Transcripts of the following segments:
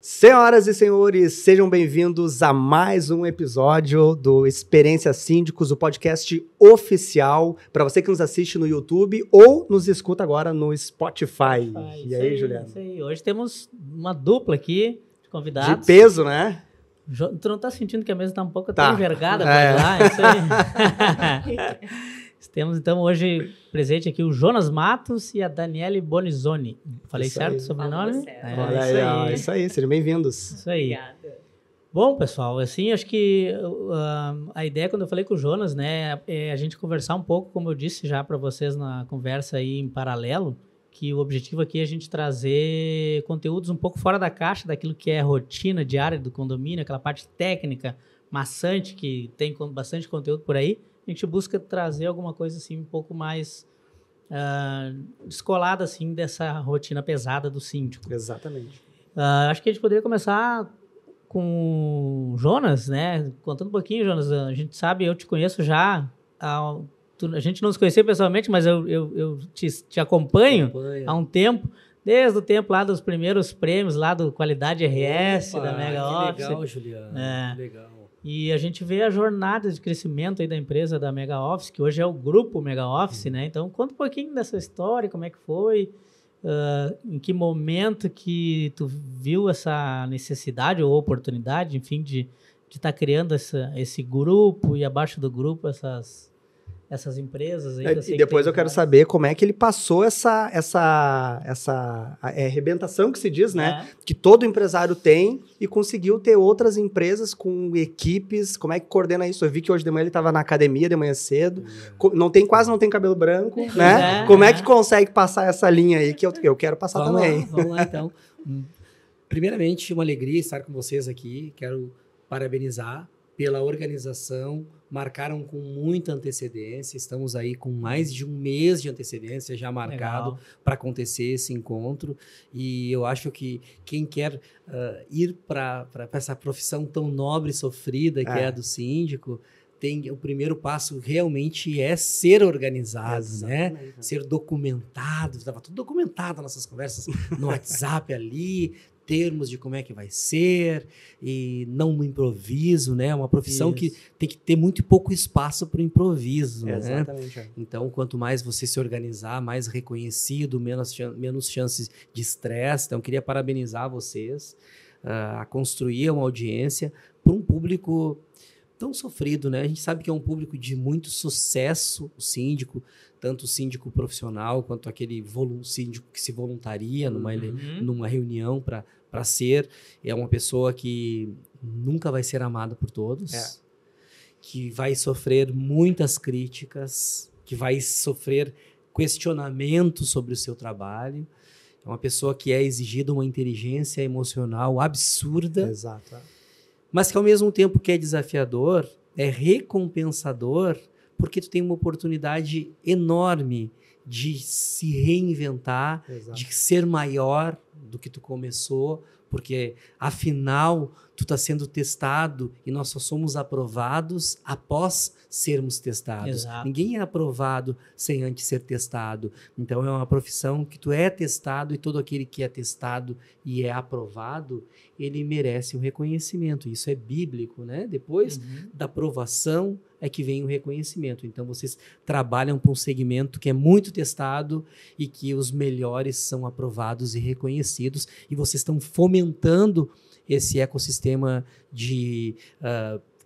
Senhoras e senhores, sejam bem-vindos a mais um episódio do Experiência Síndicos, o podcast oficial para você que nos assiste no YouTube ou nos escuta agora no Spotify. E aí, Juliano? Isso aí. Hoje temos uma dupla aqui de convidados. De peso, né? Tu não tá sentindo que a mesa tá um pouco Tá. envergada pra lá? Isso aí. Temos então hoje presente aqui o Jonas Matos e a Daniele Bonizoni. Falei Isso certo aí. o sobrenome? Olha aí, ó, isso aí, sejam bem-vindos. Isso aí. Obrigada. Bom, pessoal, assim, acho que a ideia quando eu falei com o Jonas, né, é a gente conversar um pouco, como eu disse já para vocês na conversa aí em paralelo, que o objetivo aqui é a gente trazer conteúdos um pouco fora da caixa, daquilo que é a rotina diária do condomínio, aquela parte técnica, maçante, que tem bastante conteúdo por aí. A gente busca trazer alguma coisa assim um pouco mais descolada assim dessa rotina pesada do síndico. Exatamente. Acho que a gente poderia começar com o Jonas, né? Contando um pouquinho, Jonas. A gente sabe, eu te conheço já. A gente não se conhecia pessoalmente, mas eu te acompanho há um tempo. Desde o tempo lá dos primeiros prêmios lá do Qualidade RS, da Mega Office. Legal, Juliano. Legal. E a gente vê a jornada de crescimento aí da empresa da Mega Office, que hoje é o grupo Mega Office, né? Então, conta um pouquinho dessa história, como é que foi, em que momento que tu viu essa necessidade ou oportunidade, enfim, de estar criando esse grupo e abaixo do grupo essas empresas. Aí, E depois eu quero saber como é que ele passou essa arrebentação que se diz, né? Que todo empresário tem e conseguiu ter outras empresas com equipes. Como é que coordena isso? Eu vi que hoje de manhã ele estava na academia de manhã cedo. Quase não tem cabelo branco, né? Como é que consegue passar essa linha aí que eu quero passar também? Vamos lá, então. Primeiramente, uma alegria estar com vocês aqui. Quero parabenizar pela organização. Marcaram com muita antecedência, estamos aí com mais de um mês de antecedência já marcado para acontecer esse encontro, e eu acho que quem quer ir para essa profissão tão nobre e sofrida que é a do síndico, o primeiro passo realmente é ser organizado, né? Ser documentado, estava tudo documentado nas nossas conversas no WhatsApp ali, termos de como é que vai ser, e não no improviso, né? É uma profissão que tem que ter muito pouco espaço para o improviso, né? Exatamente. Então, quanto mais você se organizar, mais reconhecido, menos chances de estresse. Então, queria parabenizar vocês a construir uma audiência para um público tão sofrido, né? A gente sabe que é um público de muito sucesso, o síndico, tanto o síndico profissional quanto aquele síndico que se voluntaria numa reunião para ser. É uma pessoa que nunca vai ser amada por todos, que vai sofrer muitas críticas, que vai sofrer questionamentos sobre o seu trabalho. É uma pessoa que é exigida uma inteligência emocional absurda. Exato. Mas que ao mesmo tempo que é desafiador, é recompensador, porque tu tem uma oportunidade enorme de se reinventar, de ser maior do que tu começou, porque afinal tu está sendo testado e nós só somos aprovados após sermos testados. Exato. Ninguém é aprovado sem antes ser testado. Então é uma profissão que tu é testado, e todo aquele que é testado e é aprovado, ele merece um reconhecimento. Isso é bíblico, né? Depois da aprovação é que vem o reconhecimento. Então vocês trabalham para um segmento que é muito testado e que os melhores são aprovados e reconhecidos, e vocês estão fomentando esse ecossistema de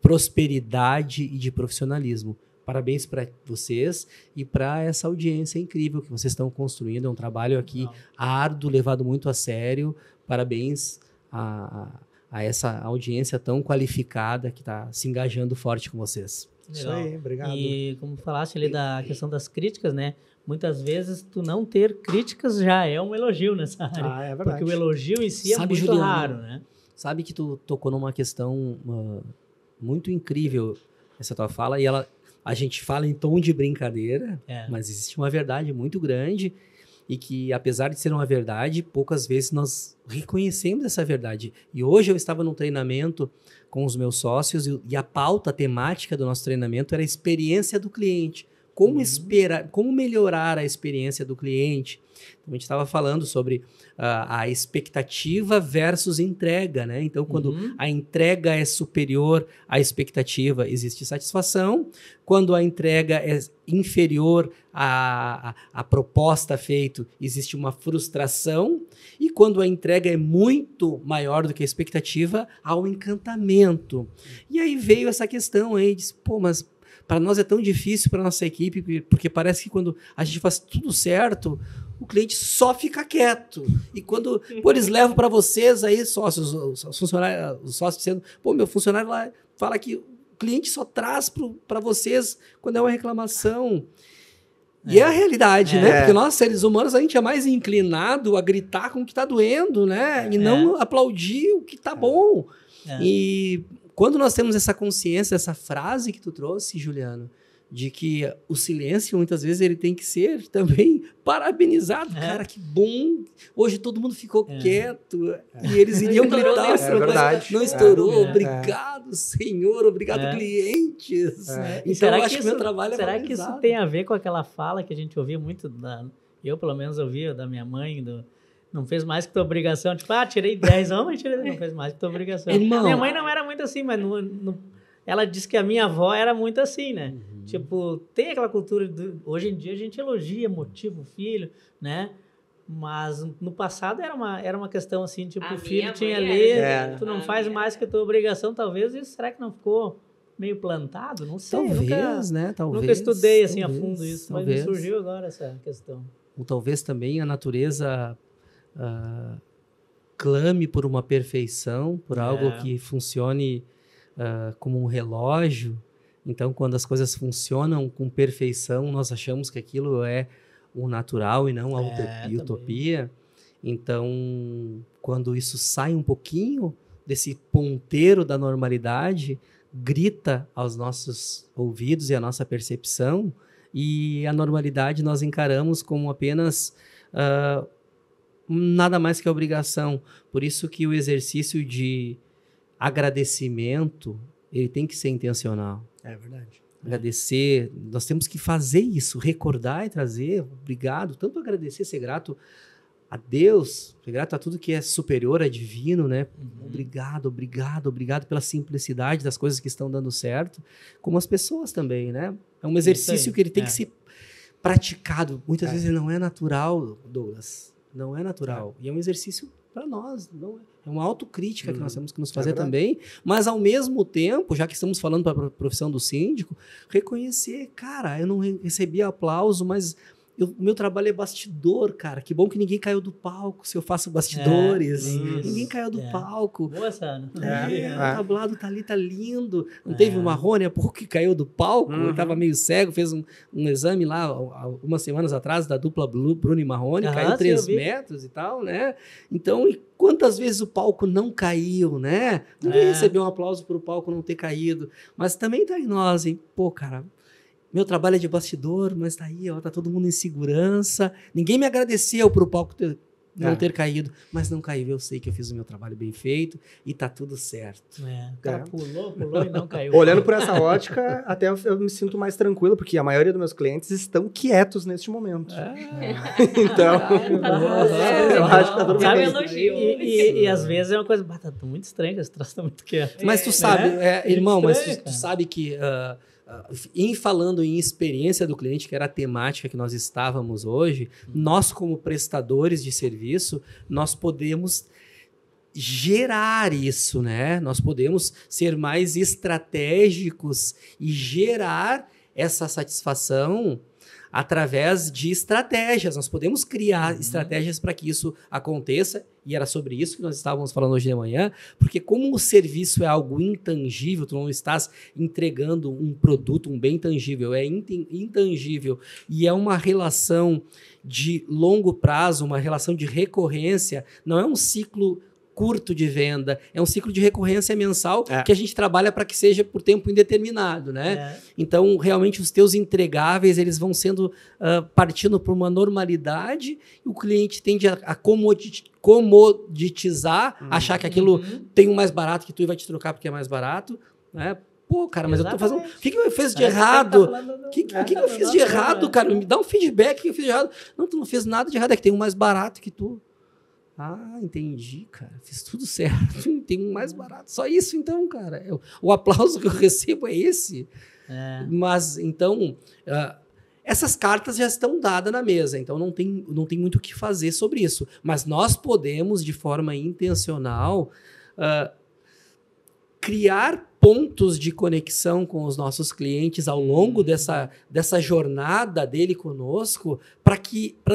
prosperidade e de profissionalismo. Parabéns para vocês e para essa audiência incrível que vocês estão construindo. É um trabalho aqui árduo, levado muito a sério. Parabéns a essa audiência tão qualificada que está se engajando forte com vocês. Isso aí, obrigado. E como falaste ali da questão das críticas, né? Muitas vezes tu não ter críticas já é um elogio nessa área. É verdade. Porque o elogio em si é muito Juliano, raro, né? Sabe que tu tocou numa questão muito incrível, essa tua fala, e a gente fala em tom de brincadeira, mas existe uma verdade muito grande, e que, apesar de ser uma verdade, poucas vezes nós reconhecemos essa verdade. E hoje eu estava num treinamento com os meus sócios, e a pauta temática do nosso treinamento era a experiência do cliente. como esperar, como melhorar a experiência do cliente. Então, a gente estava falando sobre a expectativa versus entrega, né? Então, quando a entrega é superior à expectativa, existe satisfação. Quando a entrega é inferior à proposta feita, existe uma frustração. E quando a entrega é muito maior do que a expectativa, há um encantamento. E aí veio essa questão aí, disse, pô, mas para nós é tão difícil, para nossa equipe, porque parece que quando a gente faz tudo certo, o cliente só fica quieto. E quando eles levam para vocês aí, sócios, os funcionários, os sócios dizendo, pô, meu funcionário lá fala que o cliente só traz para vocês quando é uma reclamação. E é a realidade, né? Porque nós, seres humanos, a gente é mais inclinado a gritar com o que está doendo, né? E não aplaudir o que está bom. E quando nós temos essa consciência, essa frase que tu trouxe, Juliano, de que o silêncio, muitas vezes, ele tem que ser também parabenizado. Cara, que bom! Hoje todo mundo ficou quieto. E eles iriam gritar. Não estourou. Obrigado, Senhor. Obrigado, clientes. Então, eu acho que o meu trabalho é Será que isso tem a ver com aquela fala que a gente ouvia muito, eu, pelo menos, ouvia da minha mãe, não fez mais que tua obrigação. Tipo, tirei 10, não fez mais que tua obrigação. Irmão, minha mãe não era muito assim, mas ela disse que a minha avó era muito assim, né? Tipo, tem aquela cultura, hoje em dia a gente elogia, motiva o filho, né? Mas no passado era uma questão assim, tipo, o filho tinha ali, tu não faz mais que a tua obrigação, talvez, isso será que não ficou meio plantado? Não sei. Talvez, nunca estudei assim a fundo isso, mas me surgiu agora essa questão. Ou talvez também a natureza clame por uma perfeição, por algo que funcione como um relógio. Então, quando as coisas funcionam com perfeição, nós achamos que aquilo é o natural e não a utopia. Então, quando isso sai um pouquinho desse ponteiro da normalidade, grita aos nossos ouvidos e à nossa percepção, e a normalidade nós encaramos como apenas nada mais que a obrigação. Por isso que o exercício de agradecimento, ele tem que ser intencional. É verdade. Agradecer, nós temos que fazer isso, recordar e trazer, obrigado, tanto agradecer, ser grato a Deus, ser grato a tudo que é superior, é divino, né? Obrigado pela simplicidade das coisas que estão dando certo, como as pessoas também, né? É um exercício que ele tem que ser praticado. Muitas vezes ele não é natural, Douglas, não é natural. E é um exercício para nós, não é uma autocrítica que nós temos que nos fazer também, mas ao mesmo tempo, já que estamos falando para a profissão do síndico, reconhecer, cara, eu não recebi aplauso, mas o meu trabalho é bastidor, cara, que bom que ninguém caiu do palco se eu faço bastidores, ninguém caiu do palco. Boa, Sara. O tablado tá ali, tá lindo, não teve uma Marrone há pouco que caiu do palco, ele tava meio cego, fez um exame lá algumas semanas atrás da dupla Bruno e Marrone, caiu 3 metros e tal, né? Então, e quantas vezes o palco não caiu, né? Ninguém recebeu um aplauso por o palco não ter caído, mas também tá em nós, hein? Pô, cara, meu trabalho é de bastidor, mas tá aí, ó, tá todo mundo em segurança. Ninguém me agradeceu por o palco não ter caído, mas não caiu. Eu sei que eu fiz o meu trabalho bem feito e tá tudo certo. O cara pulou e não caiu. Olhando por essa ótica, até eu me sinto mais tranquilo, porque a maioria dos meus clientes estão quietos neste momento. Então, eu acho que tá todo mundo. E às vezes é uma coisa, tá muito estranha, esse troço tá muito quieto. Mas tu sabe, irmão, mas tu sabe que... em falando em experiência do cliente, que era a temática que nós estávamos hoje, nós como prestadores de serviço, nós podemos gerar isso, né? Nós podemos ser mais estratégicos e gerar essa satisfação através de estratégias. Nós podemos criar estratégias para que isso aconteça, e era sobre isso que nós estávamos falando hoje de manhã, porque como o serviço é algo intangível, tu não estás entregando um produto, um bem tangível, é intangível, e é uma relação de longo prazo, uma relação de recorrência, não é um ciclo curto de venda, é um ciclo de recorrência mensal que a gente trabalha para que seja por tempo indeterminado, né? Então, realmente, os teus entregáveis, eles vão sendo partindo para uma normalidade, e o cliente tende a comoditizar, achar que aquilo tem um mais barato que tu e vai te trocar porque é mais barato, né? Pô, cara, mas Exatamente. eu tô fazendo... O que eu fiz de Parece que errado? tá falando do- O que eu fiz de nossa, errado, né? cara? Me dá um feedback que eu fiz de errado. Não, tu não fez nada de errado, é que tem um mais barato que tu. Ah, entendi, cara. Fiz tudo certo. Tem um mais barato. Só isso, então, cara. O aplauso que eu recebo é esse. É. Mas, então, essas cartas já estão dadas na mesa. Então, não tem muito o que fazer sobre isso. Mas nós podemos, de forma intencional, criar pontos de conexão com os nossos clientes ao longo dessa jornada dele conosco para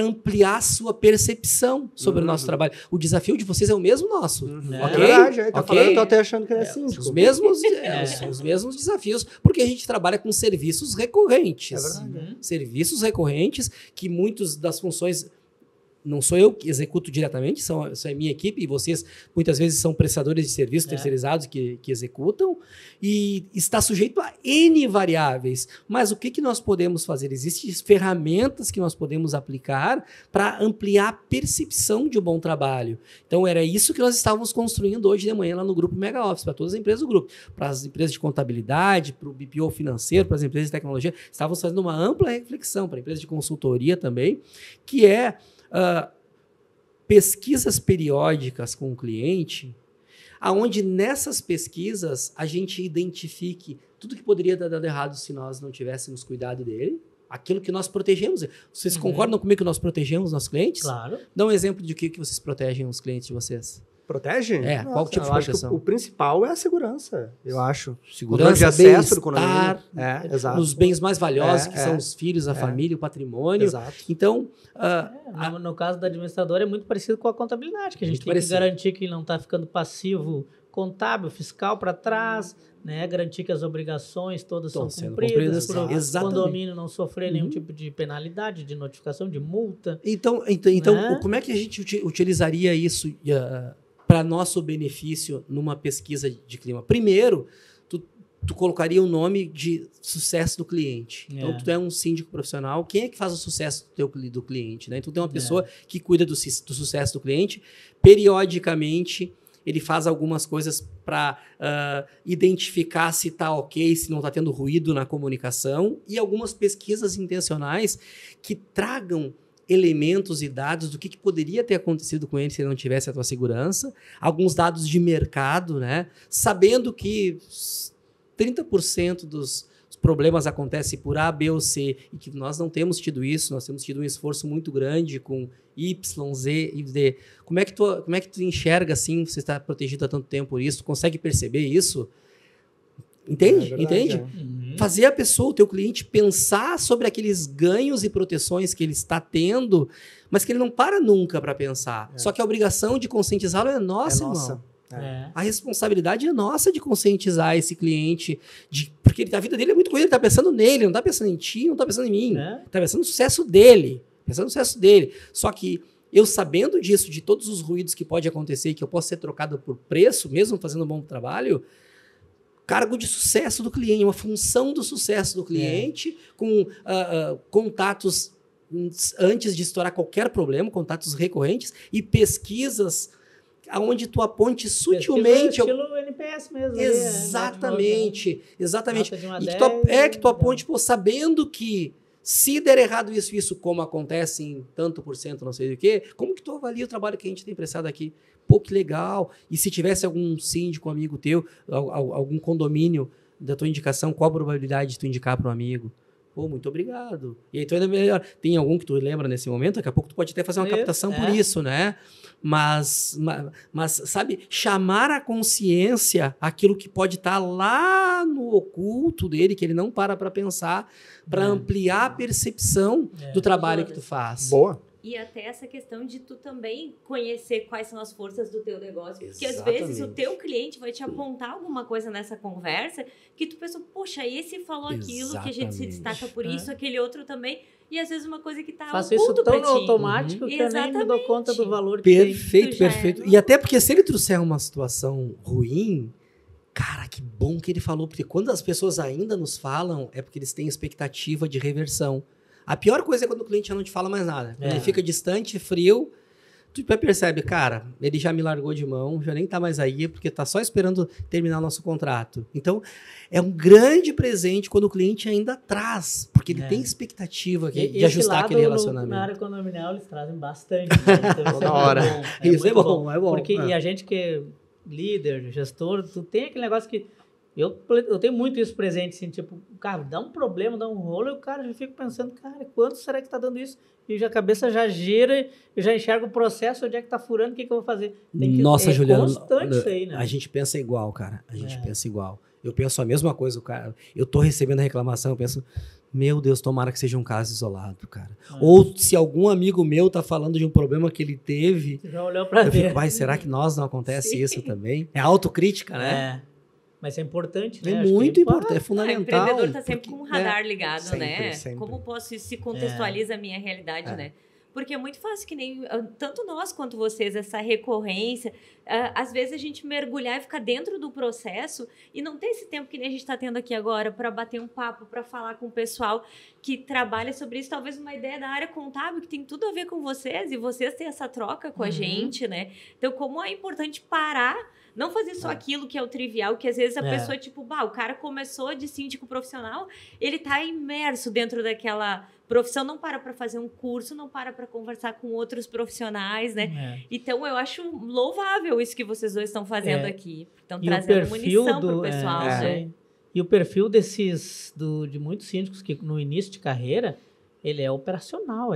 ampliar a sua percepção sobre o nosso trabalho. O desafio de vocês é o mesmo nosso. É Ok? verdade, tá Ok? falando, eu tô até achando que ele é síndico. Os mesmos desafios, porque a gente trabalha com serviços recorrentes. É verdade. Serviços recorrentes que muitas das funções... Não sou eu que executo diretamente, são a minha equipe, e vocês muitas vezes são prestadores de serviços terceirizados que executam, e está sujeito a N variáveis. Mas o que nós podemos fazer? Existem ferramentas que nós podemos aplicar para ampliar a percepção de um bom trabalho. Então, era isso que nós estávamos construindo hoje de manhã lá no Grupo Mega Office, para todas as empresas do grupo, para as empresas de contabilidade, para o BPO financeiro, para as empresas de tecnologia. Estávamos fazendo uma ampla reflexão para empresas de consultoria também, que é... pesquisas periódicas com o cliente, aonde nessas pesquisas a gente identifique tudo que poderia dar dado errado se nós não tivéssemos cuidado dele, aquilo que nós protegemos. Vocês concordam comigo que nós protegemos nossos clientes? Claro. Dá um exemplo de que vocês protegem os clientes de vocês. Protege? Qual tipo de eu acho que proteção? o principal é a segurança, eu acho. Segurança, de acesso do bem-estar, condomínio. Exato. nos bens mais valiosos, que É, são os filhos, a família, o patrimônio. Exato. Então, No caso da administradora é muito parecido com a contabilidade, que a gente Muito tem parecido. que garantir que não está ficando passivo contábil, fiscal para trás, né? Garantir que as obrigações todas Estão são sendo cumpridas, cumpridas, para o exatamente. condomínio não sofrer nenhum tipo de penalidade, de notificação, de multa. Então Né? como é que a gente utilizaria isso para nosso benefício numa pesquisa de clima? Primeiro, tu colocaria o nome de sucesso do cliente. Então, tu é um síndico profissional. Quem é que faz o sucesso do cliente? Né? Então, tem uma pessoa que cuida do sucesso do cliente. Periodicamente, ele faz algumas coisas para identificar se está ok, se não está tendo ruído na comunicação. E algumas pesquisas intencionais que tragam elementos e dados do que poderia ter acontecido com ele se ele não tivesse a tua segurança, alguns dados de mercado, né? Sabendo que 30% dos problemas acontecem por A, B ou C, e que nós não temos tido isso, nós temos tido um esforço muito grande com Y, Z e D. Como é que tu enxerga assim, você está protegido há tanto tempo por isso, tu consegue perceber isso? Entende? É verdade, Entende? Fazer a pessoa, o teu cliente, pensar sobre aqueles ganhos e proteções que ele está tendo, mas que ele não para nunca para pensar. Só que a obrigação de conscientizá-lo é nossa, irmão. A responsabilidade é nossa de conscientizar esse cliente, porque a vida dele é muito corrida, ele está pensando nele, não está pensando em ti, não está pensando em mim. Está pensando no sucesso dele. Só que eu sabendo disso, de todos os ruídos que pode acontecer, que eu posso ser trocado por preço, mesmo fazendo um bom trabalho, cargo de sucesso do cliente, uma função do sucesso do cliente, com contatos antes de estourar qualquer problema, contatos recorrentes e pesquisas onde tu aponte sutilmente... Estilo NPS mesmo. Exatamente. Nota de 1 a E 10, que tu aponte, sabendo que se der errado isso, como acontece em tanto por cento, não sei do que, como que tu avalia o trabalho que a gente tem prestado aqui? Pô, que legal. E se tivesse algum síndico, amigo teu, algum condomínio da tua indicação, qual a probabilidade de tu indicar para um amigo? Pô, muito obrigado. E aí tu ainda melhor. Tem algum que tu lembra nesse momento? Daqui a pouco tu pode até fazer uma captação por isso, né? Mas, sabe, chamar a consciência aquilo que pode estar lá no oculto dele, que ele não para pensar, para ampliar a percepção do trabalho que tu faz. Boa. E até essa questão de tu também conhecer quais são as forças do teu negócio. Porque Exatamente. às vezes o teu cliente vai te apontar alguma coisa nessa conversa que tu pensa, poxa, esse falou aquilo, que a gente se destaca por isso, aquele outro também. E às vezes uma coisa que tá Faço isso oculto tão pra ti. automático que eu nem me dou conta do valor que Perfeito, Tu já perfeito. é- E até porque se ele trouxer uma situação ruim, cara, que bom que ele falou. Porque quando as pessoas ainda nos falam, é porque eles têm expectativa de reversão. A pior coisa é quando o cliente já não te fala mais nada. Quando ele fica distante, frio, tu já percebe, cara, ele já me largou de mão, já nem tá mais aí, porque tá só esperando terminar o nosso contrato. Então, é um grande presente quando o cliente ainda traz, porque ele tem expectativa de ajustar aquele relacionamento. Na área condominial, eles trazem bastante. Né? Então, toda hora. Isso é bom, é bom. Porque e a gente que é líder, gestor, tu tem aquele negócio que eu tenho muito isso presente, assim, tipo, cara, dá um problema, dá um rolo, e o cara já fica pensando, cara, quanto será que tá dando isso? E a cabeça já gira, eu já enxergo o processo, onde é que tá furando, o que eu vou fazer? Nossa, Juliano, constante isso aí, né? A gente pensa igual, cara, a gente pensa igual. Eu penso a mesma coisa, cara, eu tô recebendo a reclamação, eu penso, meu Deus, tomara que seja um caso isolado, cara. Ou se algum amigo meu tá falando de um problema que ele teve, já olhou pra eu ver. fico, vai, será que nós não acontece isso também? É autocrítica, né? Mas é importante, né? É muito importante, é O fundamental. empreendedor está sempre com o radar ligado, sempre, né? sempre. Como posso isso se contextualiza a minha realidade, né? Porque é muito fácil que nem tanto nós quanto vocês, essa recorrência, às vezes a gente mergulhar e ficar dentro do processo e não ter esse tempo que nem a gente está tendo aqui agora para bater um papo, para falar com o pessoal que trabalha sobre isso, talvez uma ideia da área contábil que tem tudo a ver com vocês e vocês têm essa troca com a gente, né? Então, como é importante parar, não fazer só aquilo que é o trivial, que às vezes a pessoa, tipo, o cara começou de síndico profissional, ele tá imerso dentro daquela profissão, não para fazer um curso, não para conversar com outros profissionais, né? Então, eu acho louvável isso que vocês dois estão fazendo aqui. Estão trazendo munição pro pessoal, né? E o perfil de muitos síndicos que no início de carreira, ele é operacional,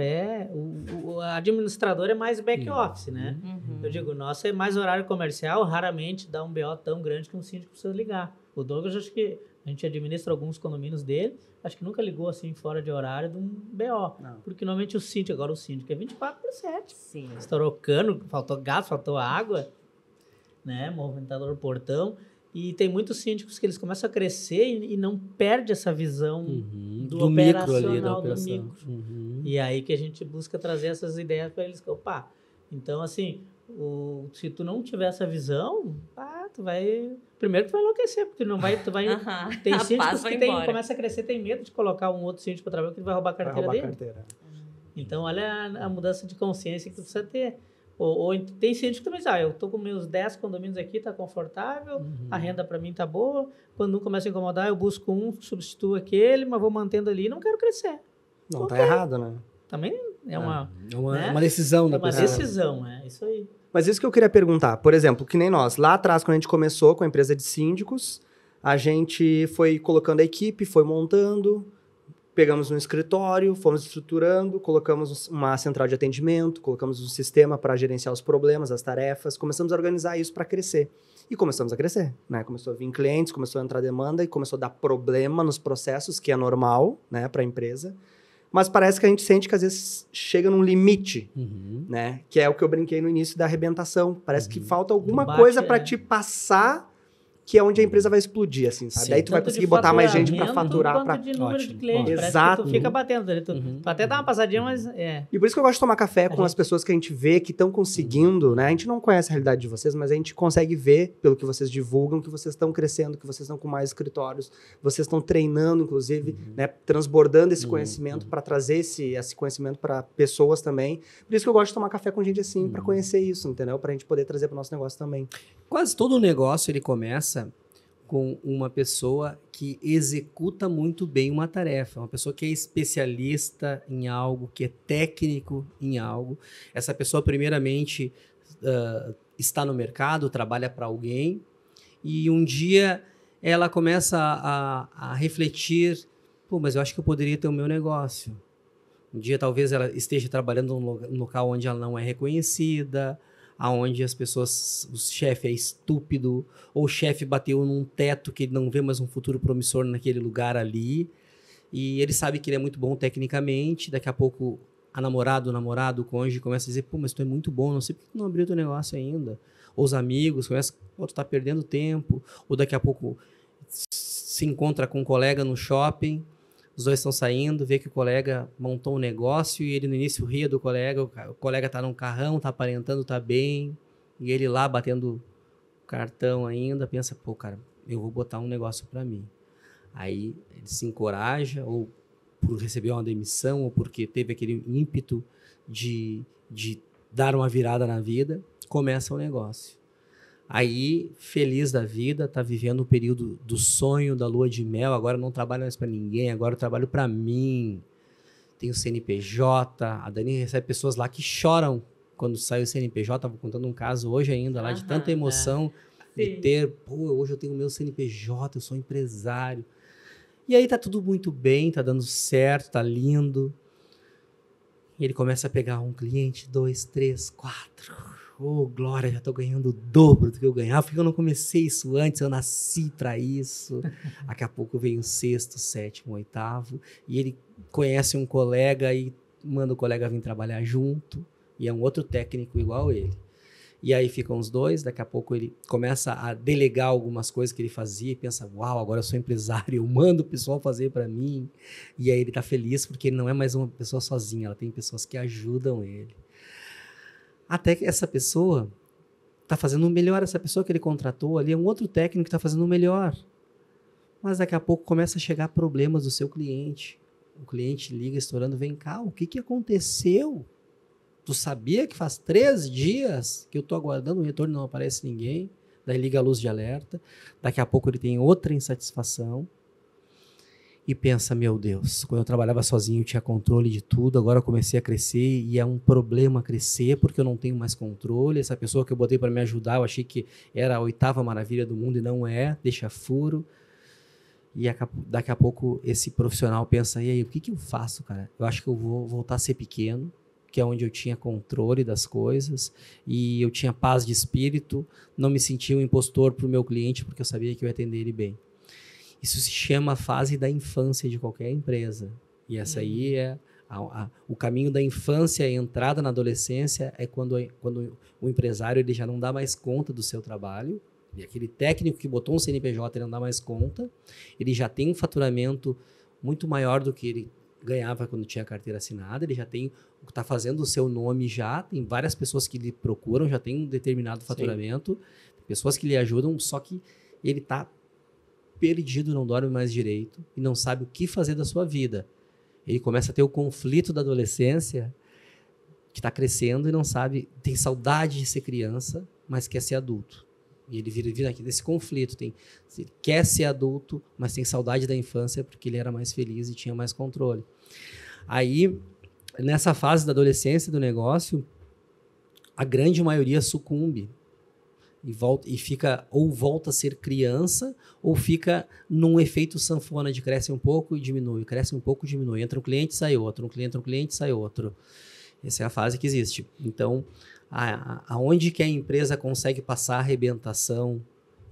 o administrador é mais back-office, né? Eu digo, nossa, é mais horário comercial, raramente dá um BO tão grande que um síndico precisa ligar. O Douglas, acho que a gente administra alguns condomínios dele, acho que nunca ligou assim fora de horário de um BO. Não. Porque normalmente o síndico é 24/7. Sim. Estourou cano, faltou gás, faltou água, né? Movimentador portão. E tem muitos síndicos que eles começam a crescer e não perde essa visão do operacional, do micro. E aí que a gente busca trazer essas ideias para eles. Opa, então assim, se tu não tiver essa visão, primeiro tu vai enlouquecer, porque não vai, tem síndicos que começa a crescer, tem medo de colocar um outro síndico para trabalhar, porque ele vai roubar a carteira dele. Então olha a mudança de consciência que tu precisa ter. Ou tem síndico que também eu tô com meus 10 condomínios aqui, tá confortável, a renda para mim tá boa, quando um começa a incomodar, eu busco um, substituo aquele, mas vou mantendo ali e não quero crescer. Não, tá errado, né? Também é uma decisão da pessoa. É uma decisão, isso aí. Mas isso que eu queria perguntar, por exemplo, que nem nós, lá atrás, quando a gente começou com a empresa de síndicos, a gente foi colocando a equipe, foi montando, pegamos um escritório, fomos estruturando, colocamos uma central de atendimento, colocamos um sistema para gerenciar os problemas, as tarefas, começamos a organizar isso para crescer. E começamos a crescer, né? Começou a vir clientes, começou a entrar demanda e começou a dar problema nos processos, que é normal, né, para a empresa. Mas parece que a gente sente que às vezes chega num limite, né? Que é o que eu brinquei no início da arrebentação. Parece que falta alguma coisa para te passar, que é onde a empresa vai explodir, assim, sabe? Sim. Daí tu vai conseguir botar mais gente para faturar. De número de clientes. Exato. Tu fica batendo. Tu até dá uma passadinha, mas E por isso que eu gosto de tomar café com as pessoas que a gente vê que estão conseguindo, né? A gente não conhece a realidade de vocês, mas a gente consegue ver, pelo que vocês divulgam, que vocês estão crescendo, que vocês estão com mais escritórios, vocês estão treinando, inclusive, né? Transbordando esse conhecimento para trazer esse conhecimento para pessoas também. Por isso que eu gosto de tomar café com gente assim, para conhecer isso, entendeu? Pra gente poder trazer para o nosso negócio também. Quase todo negócio, ele começa com uma pessoa que executa muito bem uma tarefa, uma pessoa que é especialista em algo, que é técnico em algo. Essa pessoa, primeiramente, está no mercado, trabalha para alguém, e um dia ela começa a refletir, mas eu acho que eu poderia ter o meu negócio. Um dia, talvez, ela esteja trabalhando num local onde ela não é reconhecida, aonde as pessoas, o chefe é estúpido, ou o chefe bateu num teto que ele não vê mais um futuro promissor naquele lugar ali, e ele sabe que ele é muito bom tecnicamente, daqui a pouco a namorada, o namorado, o cônjuge começa a dizer, mas tu é muito bom, não sei por que tu não abriu teu negócio ainda. Ou os amigos começam, tu tá perdendo tempo, ou daqui a pouco se encontra com um colega no shopping, os dois estão saindo, vê que o colega montou um negócio e ele no início ria do colega, o colega tá num carrão, tá aparentando, tá bem, e ele lá batendo cartão ainda, pensa, cara, eu vou botar um negócio para mim. Aí ele se encoraja, ou por receber uma demissão, ou porque teve aquele ímpeto de dar uma virada na vida, começa o negócio. Aí, feliz da vida, tá vivendo o período do sonho, da lua de mel, agora não trabalho mais para ninguém, agora eu trabalho para mim. Tenho CNPJ, a Dani recebe pessoas lá que choram quando sai o CNPJ, estava contando um caso hoje ainda lá, de tanta emoção de ter, hoje eu tenho o meu CNPJ, eu sou empresário. E aí tá tudo muito bem, tá dando certo, tá lindo. E ele começa a pegar um cliente, 2, 3, 4. Oh, glória, já tô ganhando o dobro do que eu ganhava, porque eu não comecei isso antes, eu nasci para isso. Daqui a pouco vem o 6º, 7º, 8º, e ele conhece um colega e manda o colega vir trabalhar junto, e é um outro técnico igual ele. E aí ficam os dois, daqui a pouco ele começa a delegar algumas coisas que ele fazia e pensa, uau, agora eu sou empresário, eu mando o pessoal fazer para mim. E aí ele tá feliz porque ele não é mais uma pessoa sozinha, ela tem pessoas que ajudam ele. Até que essa pessoa tá fazendo o melhor, essa pessoa que ele contratou ali é um outro técnico que tá fazendo o melhor. Mas daqui a pouco começa a chegar problemas do seu cliente. O cliente liga estourando, vem cá, o que aconteceu? Tu sabia que faz 3 dias que eu tô aguardando o retorno e não aparece ninguém? Daí liga a luz de alerta. Daqui a pouco ele tem outra insatisfação. E pensa, meu Deus, quando eu trabalhava sozinho eu tinha controle de tudo, agora eu comecei a crescer e é um problema crescer porque eu não tenho mais controle. Essa pessoa que eu botei para me ajudar, eu achei que era a 8ª maravilha do mundo e não é, deixa furo. E daqui a pouco esse profissional pensa, e aí, o que eu faço, cara? Eu acho que eu vou voltar a ser pequeno, que é onde eu tinha controle das coisas e eu tinha paz de espírito, não me sentia um impostor para o meu cliente porque eu sabia que eu ia atender ele bem. Isso se chama a fase da infância de qualquer empresa. E essa aí é o caminho da infância, a entrada na adolescência é quando o empresário ele já não dá mais conta do seu trabalho. E aquele técnico que botou um CNPJ ele não dá mais conta. Ele já tem um faturamento muito maior do que ele ganhava quando tinha a carteira assinada. Ele já tem está fazendo o seu nome já. Tem várias pessoas que lhe procuram, já tem um determinado faturamento. Tem pessoas que lhe ajudam, só que ele está perdido, não dorme mais direito e não sabe o que fazer da sua vida. Ele começa a ter o conflito da adolescência, que está crescendo e não sabe, tem saudade de ser criança, mas quer ser adulto. E ele vira aqui desse conflito. Ele quer ser adulto, mas tem saudade da infância porque ele era mais feliz e tinha mais controle. Aí, nessa fase da adolescência do negócio, a grande maioria sucumbe. Ou volta a ser criança, ou fica num efeito sanfona de cresce um pouco e diminui, cresce um pouco e diminui. Entra um cliente, sai outro, entra um cliente, sai outro. Essa é a fase que existe. Então, aonde que a empresa consegue passar a arrebentação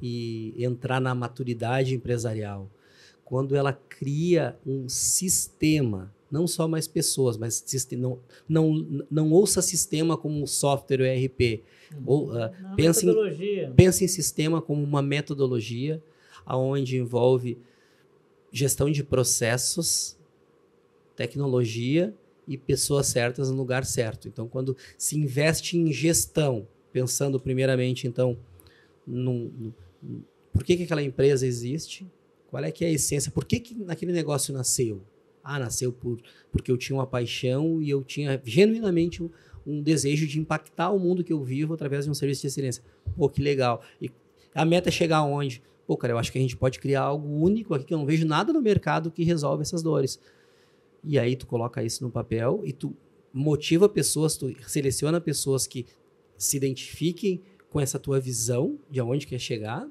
e entrar na maturidade empresarial? Quando ela cria um sistema, não só mais pessoas, mas não ouça sistema como um software ou ERP. Pense em sistema como uma metodologia onde envolve gestão de processos, tecnologia e pessoas certas no lugar certo. Então, quando se investe em gestão, pensando primeiramente, então, por que aquela empresa existe? Qual é que é a essência? Por que aquele negócio nasceu? Nasceu porque eu tinha uma paixão e eu tinha genuinamente um desejo de impactar o mundo que eu vivo através de um serviço de excelência. Pô, que legal. E a meta é chegar aonde? Pô, cara, eu acho que a gente pode criar algo único aqui, que eu não vejo nada no mercado que resolve essas dores. E aí tu coloca isso no papel e tu motiva pessoas, tu seleciona pessoas que se identifiquem com essa tua visão de aonde quer chegar,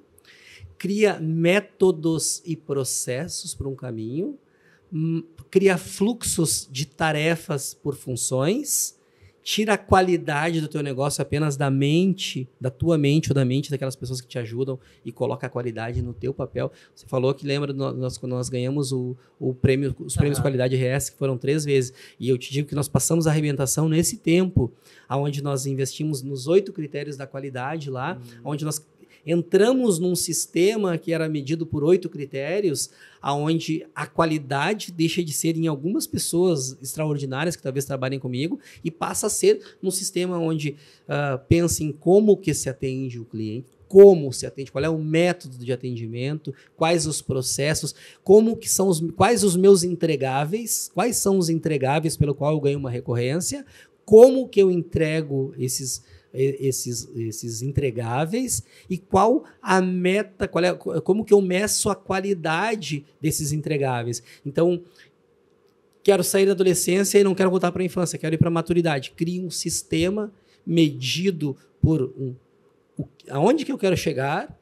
cria métodos e processos para um caminho, cria fluxos de tarefas por funções, tira a qualidade do teu negócio apenas da mente, da tua mente ou da mente daquelas pessoas que te ajudam e coloca a qualidade no teu papel. Você falou que lembra quando nós ganhamos os prêmios Qualidade RS, que foram 3 vezes. E eu te digo que nós passamos a arrebentação nesse tempo, onde nós investimos nos 8 critérios da qualidade lá, onde nós entramos num sistema que era medido por 8 critérios, onde a qualidade deixa de ser em algumas pessoas extraordinárias que talvez trabalhem comigo e passa a ser num sistema onde pensa em como que se atende o cliente, como se atende, qual é o método de atendimento, quais os processos, quais os meus entregáveis, quais são os entregáveis pelo qual eu ganho uma recorrência, como que eu entrego esses entregáveis e qual a meta, como que eu meço a qualidade desses entregáveis. Então, quero sair da adolescência e não quero voltar para a infância, quero ir para a maturidade. Crie um sistema medido por aonde que eu quero chegar,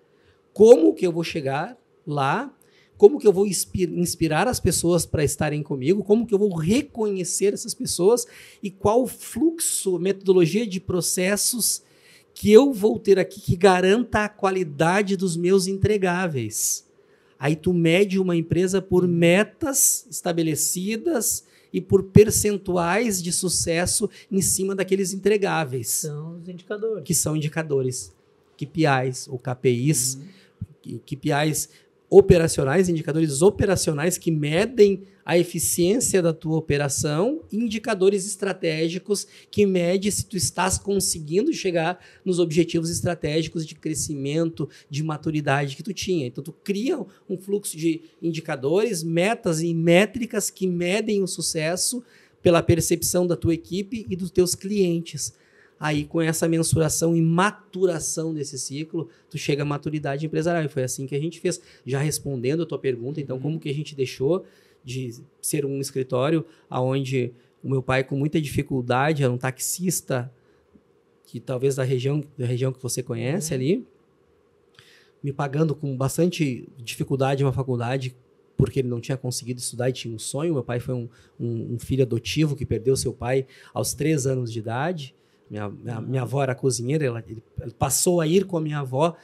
como que eu vou chegar lá, como que eu vou inspirar as pessoas para estarem comigo, como que eu vou reconhecer essas pessoas e qual fluxo, metodologia de processos que eu vou ter aqui que garanta a qualidade dos meus entregáveis. Aí tu mede uma empresa por metas estabelecidas e por percentuais de sucesso em cima daqueles entregáveis. São os indicadores. Que são indicadores, KPIs ou KPIs, KPIs operacionais, indicadores operacionais que medem a eficiência da tua operação, e indicadores estratégicos que medem se tu estás conseguindo chegar nos objetivos estratégicos de crescimento, de maturidade que tu tinha. Então, tu cria um fluxo de indicadores, metas e métricas que medem o sucesso pela percepção da tua equipe e dos teus clientes. Aí, com essa mensuração e maturação desse ciclo, tu chega à maturidade empresarial. E foi assim que a gente fez. Já respondendo a tua pergunta, então, como que a gente deixou de ser um escritório onde o meu pai, com muita dificuldade, era um taxista, que talvez da região que você conhece ali, me pagando com bastante dificuldade uma faculdade, porque ele não tinha conseguido estudar e tinha um sonho. Meu pai foi um filho adotivo que perdeu seu pai aos 3 anos de idade. Minha avó era cozinheira, ele passou a ir com a minha avó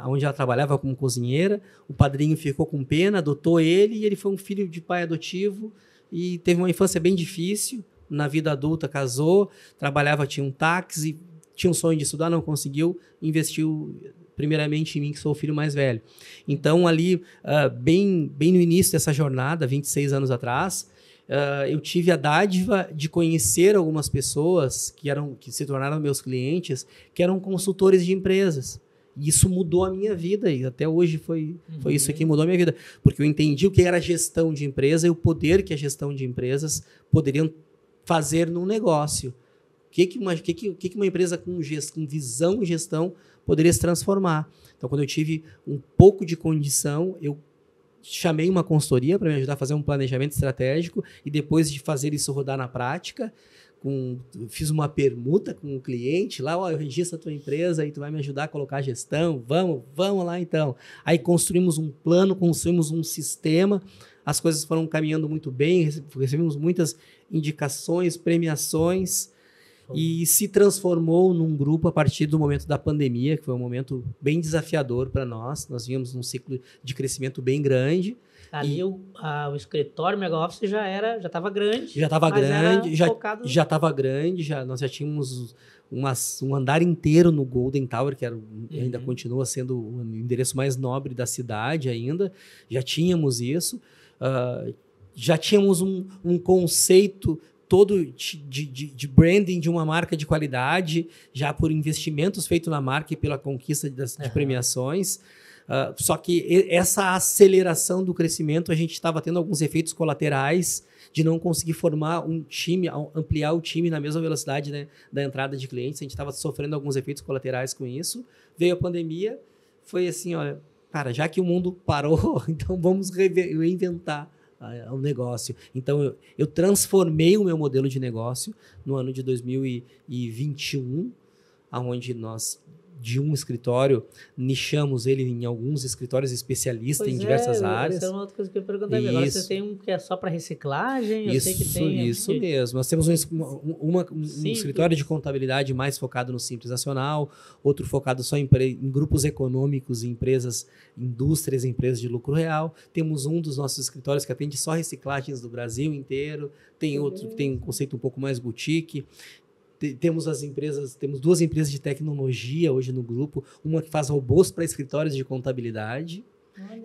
onde ela trabalhava como cozinheira. O padrinho ficou com pena, adotou ele, e ele foi um filho de pai adotivo e teve uma infância bem difícil. Na vida adulta casou, trabalhava, tinha um táxi, tinha um sonho de estudar, não conseguiu, investiu primeiramente em mim, que sou o filho mais velho. Então, ali, bem no início dessa jornada, 26 anos atrás, eu tive a dádiva de conhecer algumas pessoas que se tornaram meus clientes, que eram consultores de empresas. E isso mudou a minha vida, e até hoje foi isso que mudou a minha vida, porque eu entendi o que era gestão de empresa e o poder que a gestão de empresas poderiam fazer num negócio. O que uma empresa com visão e gestão poderia se transformar. Então, quando eu tive um pouco de condição, eu chamei uma consultoria para me ajudar a fazer um planejamento estratégico, e depois de fazer isso rodar na prática, fiz uma permuta com o cliente lá, eu registro a tua empresa e tu vai me ajudar a colocar a gestão, vamos lá então. Aí construímos um plano, construímos um sistema, as coisas foram caminhando muito bem, recebemos muitas indicações, premiações, e se transformou num grupo a partir do momento da pandemia, que foi um momento bem desafiador para nós. Nós vínhamos num ciclo de crescimento bem grande. Ali o escritório Mega Office já estava grande. Já estava grande, nós já tínhamos um andar inteiro no Golden Tower, que ainda continua sendo o endereço mais nobre da cidade ainda. Já tínhamos isso. Já tínhamos um conceito todo de branding de uma marca de qualidade, já por investimentos feitos na marca e pela conquista de premiações. Só que essa aceleração do crescimento, a gente estava tendo alguns efeitos colaterais de não conseguir formar um time, ampliar o time na mesma velocidade, né, da entrada de clientes. A gente estava sofrendo alguns efeitos colaterais com isso. Veio a pandemia, foi assim, olha, cara, já que o mundo parou, então vamos reinventar o negócio. Então, eu transformei o meu modelo de negócio no ano de 2021, onde nós, de um escritório, nichamos ele em alguns escritórios especialistas em diversas áreas. Essa é uma outra coisa que eu perguntei. Agora você tem um que é só para reciclagem? Eu sei que tem isso mesmo. Nós temos um escritório de contabilidade mais focado no Simples Nacional, outro focado só em grupos econômicos e indústrias e empresas de lucro real. Temos um dos nossos escritórios que atende só reciclagens do Brasil inteiro. Tem outro que tem um conceito um pouco mais boutique. Temos 2 empresas de tecnologia hoje no grupo, uma que faz robôs para escritórios de contabilidade.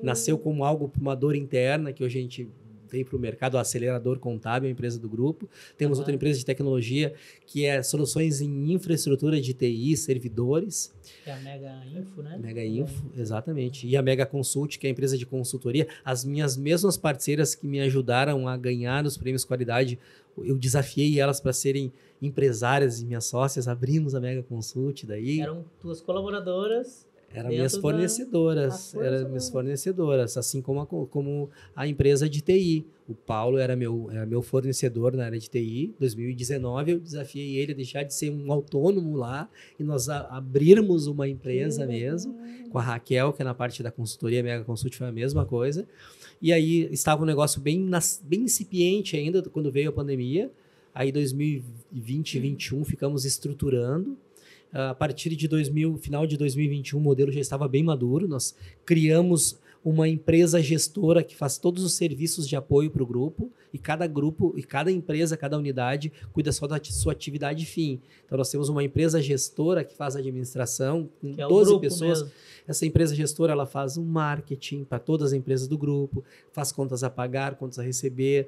Nasceu como algo, uma dor interna, que hoje a gente veio para o mercado, o Acelerador Contábil, a empresa do grupo. Temos outra empresa de tecnologia que é soluções em infraestrutura de TI, servidores. É a Mega Info, né? Mega Info, exatamente. E a Mega Consult, que é a empresa de consultoria. As minhas mesmas parceiras que me ajudaram a ganhar os prêmios qualidade, eu desafiei elas para serem empresárias e minhas sócias, abrimos a Mega Consult daí. Eram tuas colaboradoras. Eram minhas fornecedoras, assim como a empresa de TI. O Paulo era meu fornecedor na área de TI. Em 2019, eu desafiei ele a deixar de ser um autônomo lá e nós abrirmos uma empresa mesmo, com a Raquel, que é na parte da consultoria, a Mega Consult foi a mesma coisa. E aí estava um negócio bem incipiente ainda quando veio a pandemia. Aí 2020 e 2021 ficamos estruturando. A partir de final de 2021, o modelo já estava bem maduro. Nós criamos uma empresa gestora que faz todos os serviços de apoio para o grupo e cada empresa, cada unidade cuida só da sua atividade fim. Então, nós temos uma empresa gestora que faz a administração com 12 pessoas. Mesmo. Essa empresa gestora ela faz um marketing para todas as empresas do grupo, faz contas a pagar, contas a receber,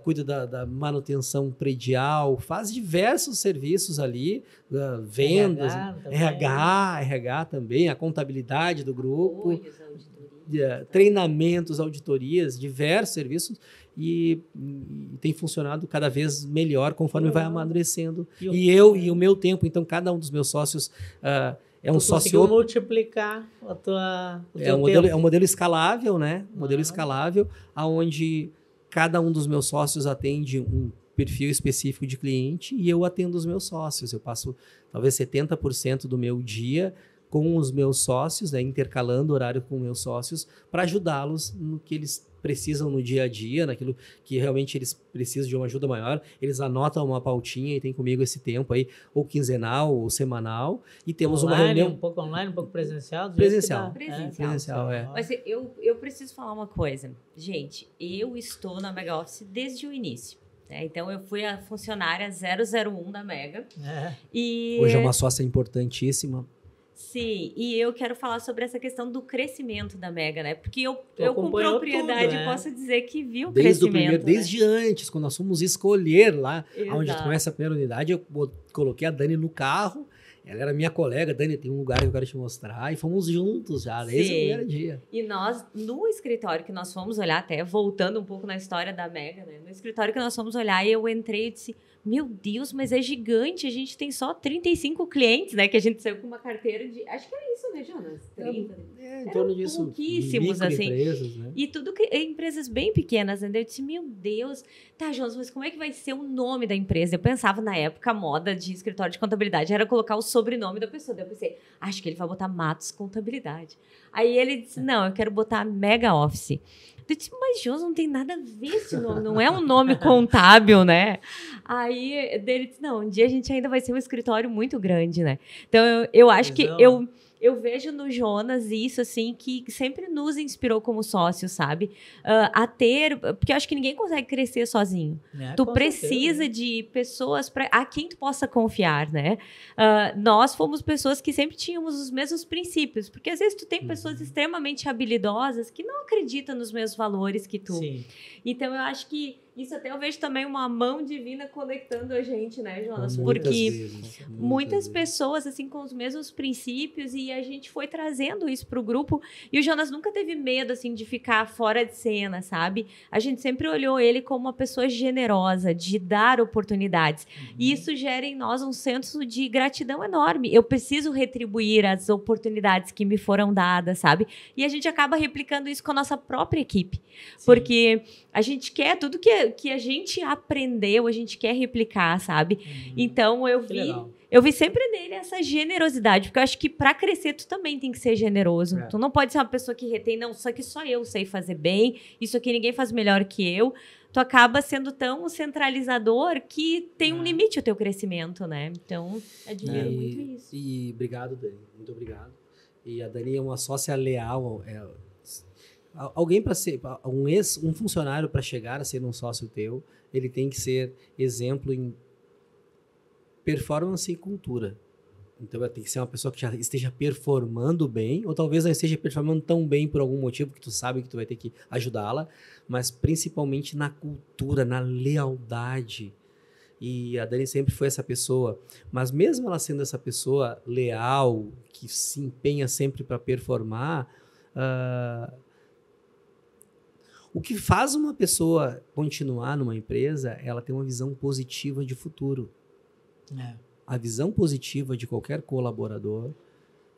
cuida da manutenção predial, faz diversos serviços ali, vendas, RH também, a contabilidade do grupo, treinamentos, auditorias, diversos serviços e tem funcionado cada vez melhor conforme vai amadurecendo. E o meu tempo, então cada um dos meus sócios é um sócio. Conseguiu multiplicar o teu tempo. É um modelo escalável, né? Modelo escalável, onde cada um dos meus sócios atende um perfil específico de cliente e eu atendo os meus sócios. Eu passo talvez 70% do meu dia com os meus sócios, né, intercalando horário com meus sócios para ajudá-los no que eles precisam no dia a dia, naquilo que realmente eles precisam de uma ajuda maior. Eles anotam uma pautinha e tem comigo esse tempo aí, ou quinzenal ou semanal. E temos online, uma reunião... um pouco online, um pouco presencial? Presencial, é. Mas eu preciso falar uma coisa. Gente, eu estou na Mega Office desde o início. Então, eu fui a funcionária 001 da Mega. E... Hoje é uma sócia importantíssima. Sim, e eu quero falar sobre essa questão do crescimento da Mega, né? Porque eu com propriedade tudo, né? Posso dizer que vi o crescimento. Desde antes, quando nós fomos escolher lá, onde começa a primeira unidade, eu coloquei a Dani no carro. Ela era minha colega, Dani, tem um lugar que eu quero te mostrar. E fomos juntos já, desde o primeiro dia. E nós, no escritório que nós fomos olhar, até voltando um pouco na história da Mega, né? No escritório que nós fomos olhar, eu entrei e disse... Meu Deus, mas é gigante, a gente tem só 35 clientes, né? Que a gente saiu com uma carteira de... Acho que é isso, né, Jonas? 30. Em torno disso. Pouquíssimos, assim. Empresas, né? E tudo empresas bem pequenas, né? Eu disse, meu Deus. Tá, Jonas, mas como é que vai ser o nome da empresa? Eu pensava, na época, a moda de escritório de contabilidade era colocar o sobrenome da pessoa. Daí eu pensei, acho que ele vai botar Matos Contabilidade. Aí ele disse, não, eu quero botar Mega Office. Eu disse, mas Jonas, não tem nada a ver esse nome, não é um nome contábil, né? Aí ele disse, não, um dia a gente ainda vai ser um escritório muito grande, né? Então, eu acho que eu vejo no Jonas isso, assim, que sempre nos inspirou como sócio, sabe? A ter... Porque eu acho que ninguém consegue crescer sozinho. Tu precisa de pessoas a quem tu possa confiar, né? Nós fomos pessoas que sempre tínhamos os mesmos princípios. Porque, às vezes, tu tem pessoas extremamente habilidosas que não acreditam nos mesmos valores que tu. Sim. Então, eu acho que isso até eu vejo também uma mão divina conectando a gente, né, Jonas? Porque muitas pessoas, assim, com os mesmos princípios e a gente foi trazendo isso pro grupo e o Jonas nunca teve medo, assim, de ficar fora de cena, sabe? A gente sempre olhou ele como uma pessoa generosa, de dar oportunidades. E isso gera em nós um senso de gratidão enorme. Eu preciso retribuir as oportunidades que me foram dadas, sabe? E a gente acaba replicando isso com a nossa própria equipe. Sim. Porque a gente quer tudo que a gente aprendeu, a gente quer replicar, sabe? Então, eu vi sempre nele essa generosidade, porque eu acho que para crescer, tu também tem que ser generoso. Tu não pode ser uma pessoa que retém, não, só que só eu sei fazer bem, isso aqui ninguém faz melhor que eu. Tu acaba sendo tão centralizador que tem um limite o teu crescimento, né? Então, admiro muito isso. E obrigado, Dani. Muito obrigado. E a Dani é uma sócia leal. Alguém para ser um funcionário para chegar a ser um sócio teu, ele tem que ser exemplo em performance e cultura. Então, tem que ser uma pessoa que já esteja performando bem, ou talvez não esteja performando tão bem por algum motivo que tu sabe que tu vai ter que ajudá-la, mas principalmente na cultura, na lealdade. E a Dani sempre foi essa pessoa. Mas mesmo ela sendo essa pessoa leal, que se empenha sempre para performar, o que faz uma pessoa continuar numa empresa, ela tem uma visão positiva de futuro. A visão positiva de qualquer colaborador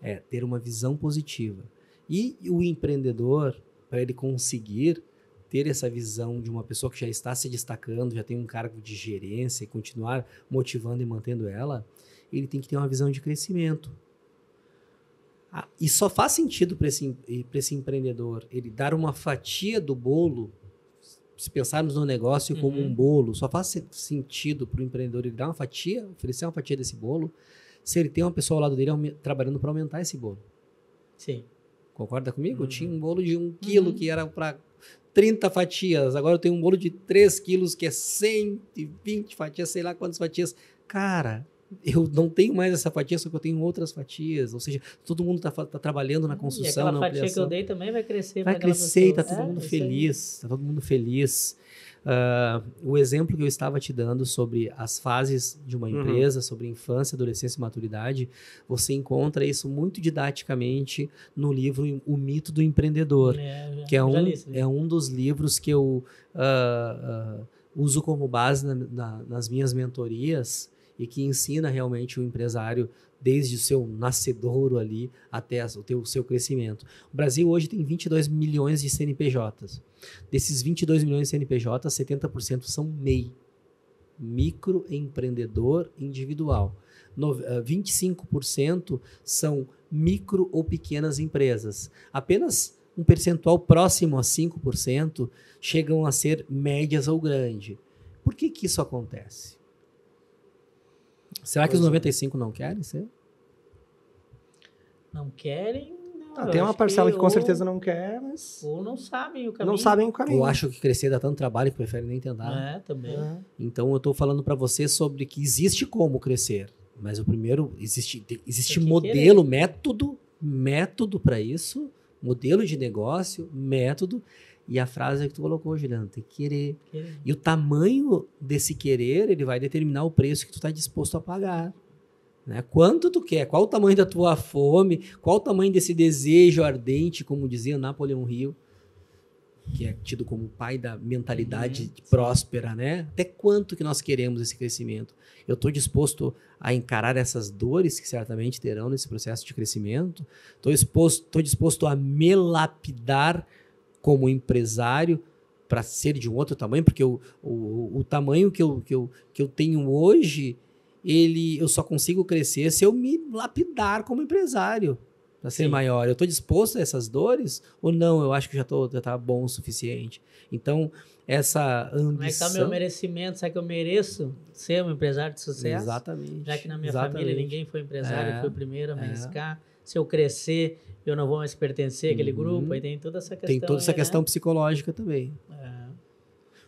é ter uma visão positiva. E o empreendedor, para ele conseguir ter essa visão de uma pessoa que já está se destacando, já tem um cargo de gerência e continuar motivando e mantendo ela, ele tem que ter uma visão de crescimento. E só faz sentido para esse empreendedor ele dar uma fatia do bolo. Se pensarmos no negócio como um bolo, só faz sentido para o empreendedor ele dar uma fatia, oferecer uma fatia desse bolo, se ele tem uma pessoa ao lado dele trabalhando para aumentar esse bolo. Sim. Concorda comigo? Eu tinha um bolo de 1 quilo que era para 30 fatias, agora eu tenho um bolo de 3 quilos que é 120 fatias, sei lá quantas fatias. Cara, eu não tenho mais essa fatia, só que eu tenho outras fatias. Ou seja, todo mundo está trabalhando na construção, na ampliação. E aquela fatia que eu dei também vai crescer. Vai crescer e está todo mundo feliz. Está todo mundo feliz. O exemplo que eu estava te dando sobre as fases de uma empresa, sobre infância, adolescência e maturidade, você encontra isso muito didaticamente no livro O Mito do Empreendedor, que é um dos livros que eu uso como base nas minhas mentorias, e que ensina realmente o empresário desde o seu nascedouro ali até o seu crescimento. O Brasil hoje tem 22 milhões de CNPJs. Desses 22 milhões de CNPJs, 70% são MEI, microempreendedor individual. 25% são micro ou pequenas empresas. Apenas um percentual próximo a 5% chegam a ser médias ou grandes. Por que isso acontece? Será que os 95 não querem ser? Não querem? Não, tem uma parcela que com certeza não quer, mas... Ou não sabem o caminho. Não sabem o caminho. Eu acho que crescer dá tanto trabalho que preferem nem tentar. Também. Então, eu estou falando para você sobre que existe como crescer. Mas o primeiro, existe modelo, método para isso, modelo de negócio, método. E a frase que tu colocou, Juliano, tem que querer. E o tamanho desse querer, ele vai determinar o preço que tu está disposto a pagar. Né? Quanto tu quer? Qual o tamanho da tua fome? Qual o tamanho desse desejo ardente, como dizia Napoleão Hill, que é tido como o pai da mentalidade próspera, né? Até quanto que nós queremos esse crescimento? Eu estou disposto a encarar essas dores que certamente terão nesse processo de crescimento? Estou disposto a me lapidar como empresário para ser de um outro tamanho, porque o tamanho que eu tenho hoje, eu só consigo crescer se eu me lapidar como empresário para ser maior. Eu estou disposto a essas dores ou não? Eu acho que já está bom o suficiente. Então, essa ambição... Como é que está o meu merecimento? Será que eu mereço ser um empresário de sucesso? Exatamente. Já que na minha família ninguém foi empresário, eu fui o primeiro a me arriscar. Se eu crescer, eu não vou mais pertencer àquele grupo. Aí tem toda essa questão. Tem toda essa questão psicológica também.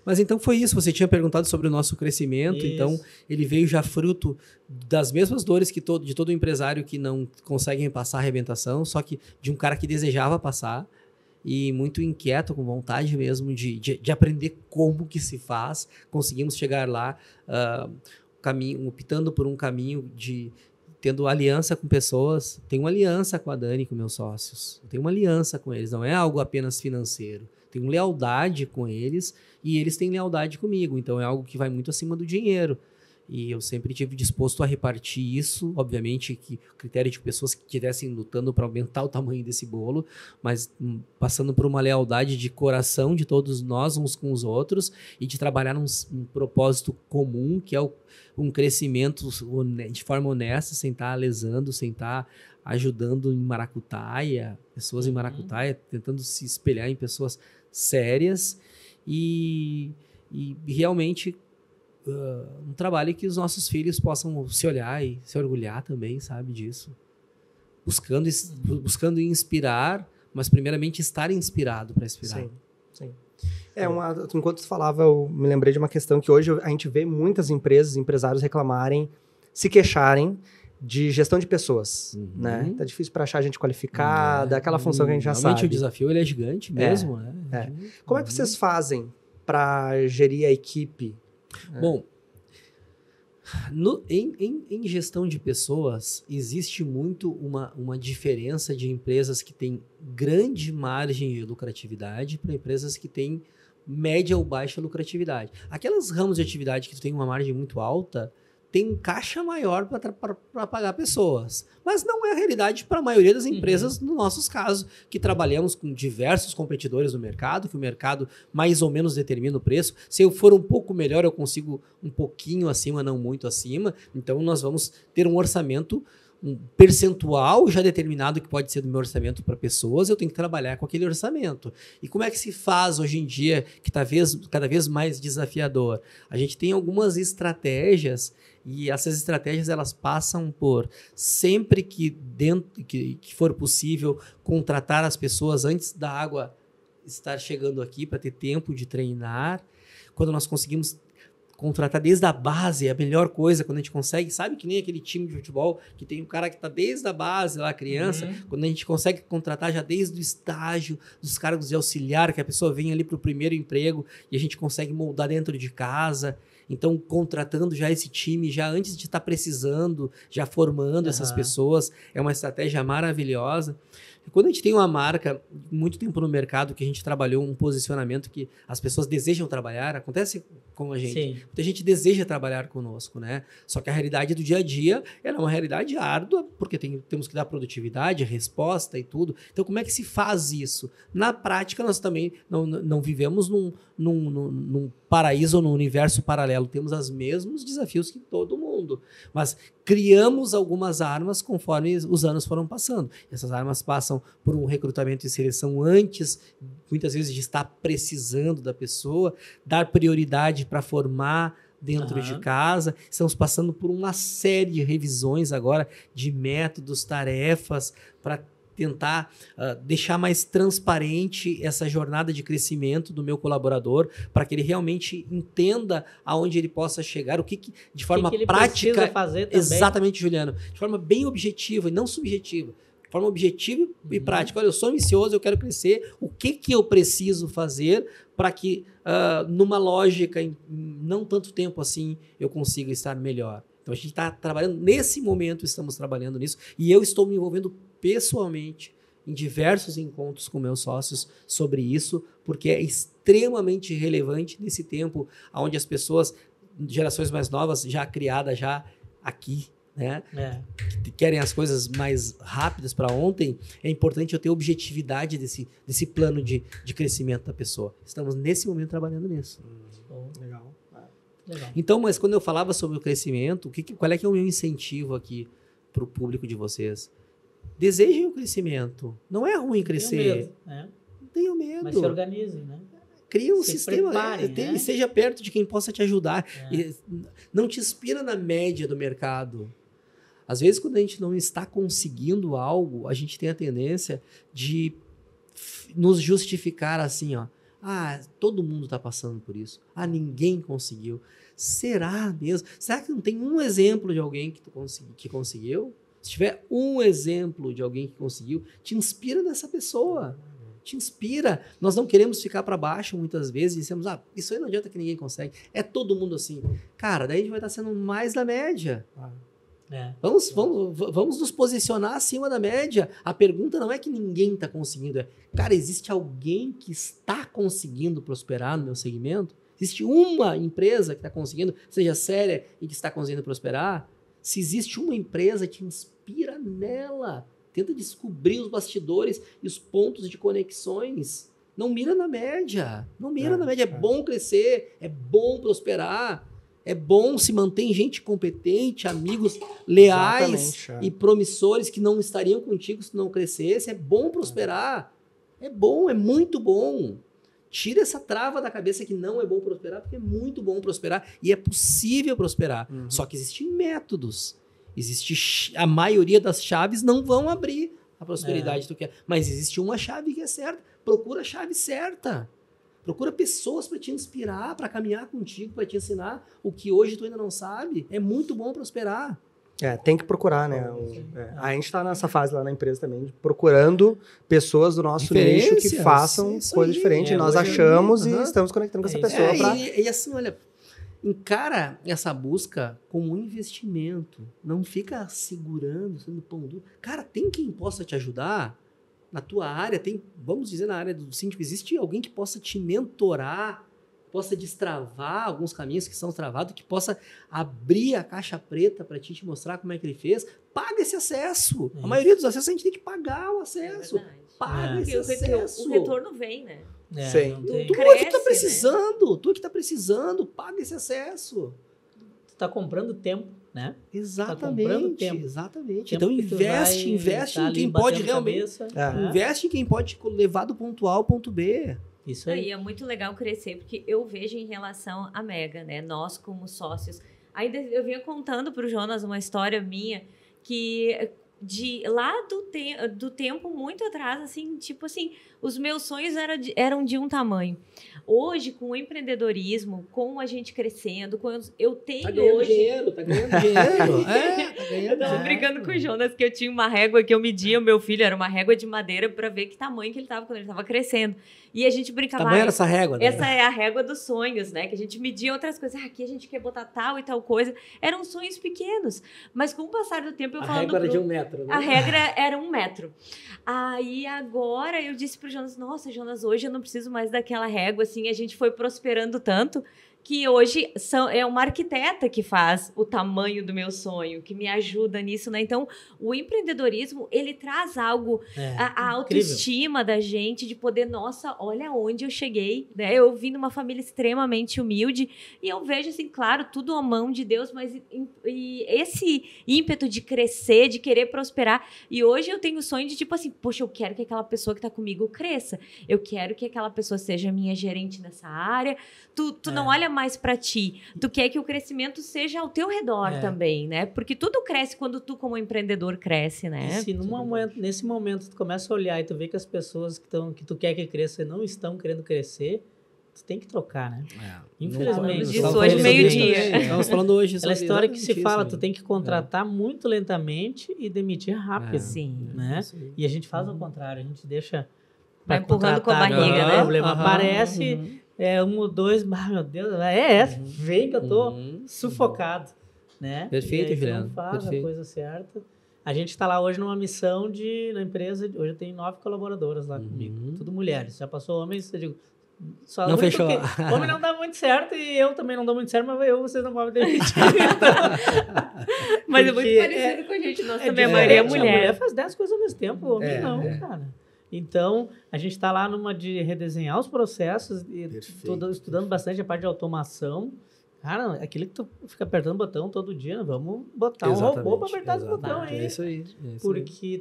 Mas então foi isso. Você tinha perguntado sobre o nosso crescimento. Isso. Então, ele veio já fruto das mesmas dores de todo empresário que não conseguem passar a arrebentação, só que de um cara que desejava passar e muito inquieto, com vontade mesmo de aprender como que se faz. Conseguimos chegar lá, optando por um caminho tendo aliança com pessoas. Tenho uma aliança com a Dani, com meus sócios. Tenho uma aliança com eles, não é algo apenas financeiro. Tenho lealdade com eles e eles têm lealdade comigo. Então, é algo que vai muito acima do dinheiro. E eu sempre estive disposto a repartir isso. Obviamente que o critério de pessoas que estivessem lutando para aumentar o tamanho desse bolo, mas passando por uma lealdade de coração de todos nós, uns com os outros, e de trabalhar num propósito comum, que é um crescimento de forma honesta, sem estar lesando, sem estar ajudando em maracutaia, pessoas em maracutaia, tentando se espelhar em pessoas sérias e realmente um trabalho que os nossos filhos possam se olhar e se orgulhar também, sabe, disso. Buscando inspirar, mas primeiramente estar inspirado para inspirar. Sim. Enquanto tu falava, eu me lembrei de uma questão que hoje a gente vê muitas empresas, empresários reclamarem, se queixarem de gestão de pessoas, né? Tá difícil para achar gente qualificada, aquela função que a gente já sabe. Realmente o desafio ele é gigante mesmo, né? Como é que vocês fazem para gerir a equipe? Bom, em gestão de pessoas, existe muito uma diferença de empresas que têm grande margem de lucratividade para empresas que têm média ou baixa lucratividade. Aquelas ramos de atividade que tu tem uma margem muito alta, tem um caixa maior para pagar pessoas. Mas não é a realidade para a maioria das empresas, no nosso caso, que trabalhamos com diversos competidores no mercado, que o mercado mais ou menos determina o preço. Se eu for um pouco melhor, eu consigo um pouquinho acima, não muito acima. Então, nós vamos ter um orçamento, um percentual já determinado que pode ser do meu orçamento para pessoas, eu tenho que trabalhar com aquele orçamento. E como é que se faz hoje em dia, que está cada vez mais desafiador? A gente tem algumas estratégias e essas estratégias elas passam por sempre que for possível contratar as pessoas antes da água estar chegando aqui para ter tempo de treinar. Quando nós conseguimos contratar desde a base, é a melhor coisa quando a gente consegue, sabe que nem aquele time de futebol que tem um cara que está desde a base lá, criança, quando a gente consegue contratar já desde o estágio, dos cargos de auxiliar, que a pessoa vem ali para o primeiro emprego e a gente consegue moldar dentro de casa. Então, contratando já esse time, já antes de estar precisando, já formando essas pessoas, é uma estratégia maravilhosa. Quando a gente tem uma marca, muito tempo no mercado, que a gente trabalhou um posicionamento que as pessoas desejam trabalhar, acontece com a gente. Sim. Muita gente deseja trabalhar conosco, né? Só que a realidade do dia a dia, ela é uma realidade árdua, porque temos que dar produtividade, resposta e tudo. Então, como é que se faz isso? Na prática, nós também não vivemos num paraíso ou num universo paralelo. Temos os mesmos desafios que todo mundo. Mas criamos algumas armas conforme os anos foram passando. Essas armas passam por um recrutamento e seleção antes, muitas vezes, de estar precisando da pessoa, dar prioridade para formar dentro de casa. Estamos passando por uma série de revisões agora de métodos, tarefas, para tentar deixar mais transparente essa jornada de crescimento do meu colaborador, para que ele realmente entenda aonde ele possa chegar, o que de forma ele prática, precisa fazer também. Exatamente, Juliano, de forma bem objetiva e não subjetiva, de forma objetiva e prática. Olha, eu sou ambicioso, eu quero crescer, o que eu preciso fazer para que numa lógica em não tanto tempo assim eu consiga estar melhor. Então a gente está trabalhando, nesse momento estamos trabalhando nisso, e eu estou me envolvendo pessoalmente em diversos encontros com meus sócios sobre isso, porque é extremamente relevante nesse tempo onde as pessoas, gerações mais novas, já criadas já aqui, né? Que querem as coisas mais rápidas para ontem, é importante eu ter objetividade desse plano de crescimento da pessoa. Estamos nesse momento trabalhando nisso. Legal. Então, mas quando eu falava sobre o crescimento, qual é que é o meu incentivo aqui para o público de vocês? Desejem o crescimento. Não é ruim crescer. Não tenham medo. Mas se organizem, né? Cria um sistema, e seja perto de quem possa te ajudar. E não te inspira na média do mercado. Às vezes, quando a gente não está conseguindo algo, a gente tem a tendência de nos justificar assim, ó. Todo mundo está passando por isso. Ninguém conseguiu. Será mesmo? Será que não tem um exemplo de alguém que conseguiu? Se tiver um exemplo de alguém que conseguiu, te inspira nessa pessoa. Te inspira. Nós não queremos ficar para baixo muitas vezes e dizemos, isso aí não adianta que ninguém consegue. É todo mundo assim. Cara, daí a gente vai estar sendo mais da média. Vamos nos posicionar acima da média. A pergunta não é que ninguém está conseguindo. Cara, existe alguém que está conseguindo prosperar no meu segmento? Existe uma empresa que está conseguindo, seja séria e que está conseguindo prosperar? Se existe uma empresa, te inspira nela. Tenta descobrir os bastidores e os pontos de conexões. Não mira na média. Não mira na média. É bom crescer, é bom prosperar. É bom se manter gente competente, amigos leais e promissores que não estariam contigo se não crescesse. É bom prosperar. É bom, é muito bom. Tira essa trava da cabeça que não é bom prosperar, porque é muito bom prosperar e é possível prosperar. Só que existem métodos. A maioria das chaves não vão abrir a prosperidade que tu quer. Mas existe uma chave que é certa. Procura a chave certa. Procura pessoas para te inspirar, para caminhar contigo, para te ensinar o que hoje tu ainda não sabe. É muito bom prosperar. Tem que procurar, né? A gente está nessa fase lá na empresa também, procurando pessoas do nosso nicho que façam coisa diferente. Nós achamos e estamos conectando com essa pessoa. E assim, olha, encara essa busca como um investimento. Não fica segurando, sendo pão duro. Cara, tem quem possa te ajudar na tua área. Vamos dizer, na área do síndico, existe alguém que possa te mentorar, possa destravar alguns caminhos que são travados, que possa abrir a caixa preta para te mostrar como é que ele fez. Paga esse acesso. A maioria dos acessos a gente tem que pagar o acesso. Paga esse acesso. O retorno vem, né? Sim. Tu que tá precisando. Né? Tu que tá precisando, paga esse acesso. Tu tá comprando tempo, né? Exatamente. Tá comprando tempo. Exatamente. Tempo então investe em quem pode realmente. Investe em quem pode levar do ponto A ao ponto B. Isso aí. É muito legal crescer, porque eu vejo em relação à Mega, né? Nós, como sócios. Ainda eu vinha contando pro Jonas uma história minha que lá do tempo muito atrás, assim, tipo assim, os meus sonhos eram de um tamanho. Hoje, com o empreendedorismo, com a gente crescendo, eu tenho tá ganhando hoje... dinheiro, tá ganhando dinheiro. Eu tava brincando com o Jonas que eu tinha uma régua que eu media o meu filho, era uma régua de madeira para ver que tamanho que ele tava quando ele tava crescendo. E a gente brincava... Tamanho era essa régua? Né? Essa é a régua dos sonhos, né? Que a gente media outras coisas. Aqui a gente quer botar tal e tal coisa. Eram sonhos pequenos. Mas com o passar do tempo, a régua era de 1 metro, né? A regra era 1 metro. Aí agora eu disse pro Jonas, nossa, Jonas, hoje eu não preciso mais daquela régua, assim, a gente foi prosperando tanto que hoje é uma arquiteta que faz o tamanho do meu sonho, que me ajuda nisso, né? Então, o empreendedorismo, ele traz algo, a autoestima da gente, de poder, nossa, olha onde eu cheguei, né? Eu vim de uma família extremamente humilde e eu vejo, assim, claro, tudo à mão de Deus, mas e esse ímpeto de crescer, de querer prosperar. E hoje eu tenho o sonho de, tipo assim, poxa, eu quero que aquela pessoa que tá comigo cresça. Eu quero que aquela pessoa seja minha gerente nessa área. Tu não olha mais para ti. Tu quer que o crescimento seja ao teu redor também, né? Porque tudo cresce quando tu, como empreendedor, cresce, né? E se nesse momento tu começa a olhar e tu vê que as pessoas que tu quer que cresça não estão querendo crescer, tu tem que trocar, né? Infelizmente. Disso hoje, meio-dia. Estamos falando hoje aquela história que se fala, tu tem que contratar muito lentamente e demitir rápido. Sim. Né? E a gente faz o contrário, a gente deixa... Vai empurrando com a barriga, né? O problema aparece... 1 ou 2, meu Deus, vem que eu tô sufocado, né? Perfeito, Juliano. Não faz a coisa certa. A gente está lá hoje numa missão na empresa, hoje eu tenho 9 colaboradoras lá comigo, tudo mulheres. Já passou homens, eu digo, só não fechou. Homem não dá muito certo e eu também não dou muito certo, mas vocês não podem demitir. Mas é muito parecido com a gente, nós também, a maioria é mulher. A mulher faz 10 coisas ao mesmo tempo, o homem não, cara. Então, a gente está lá numa de redesenhar os processos e estudando bastante a parte de automação. Cara, aquilo que tu fica apertando o botão todo dia, vamos botar um robô para apertar esse botão aí. É isso aí. Porque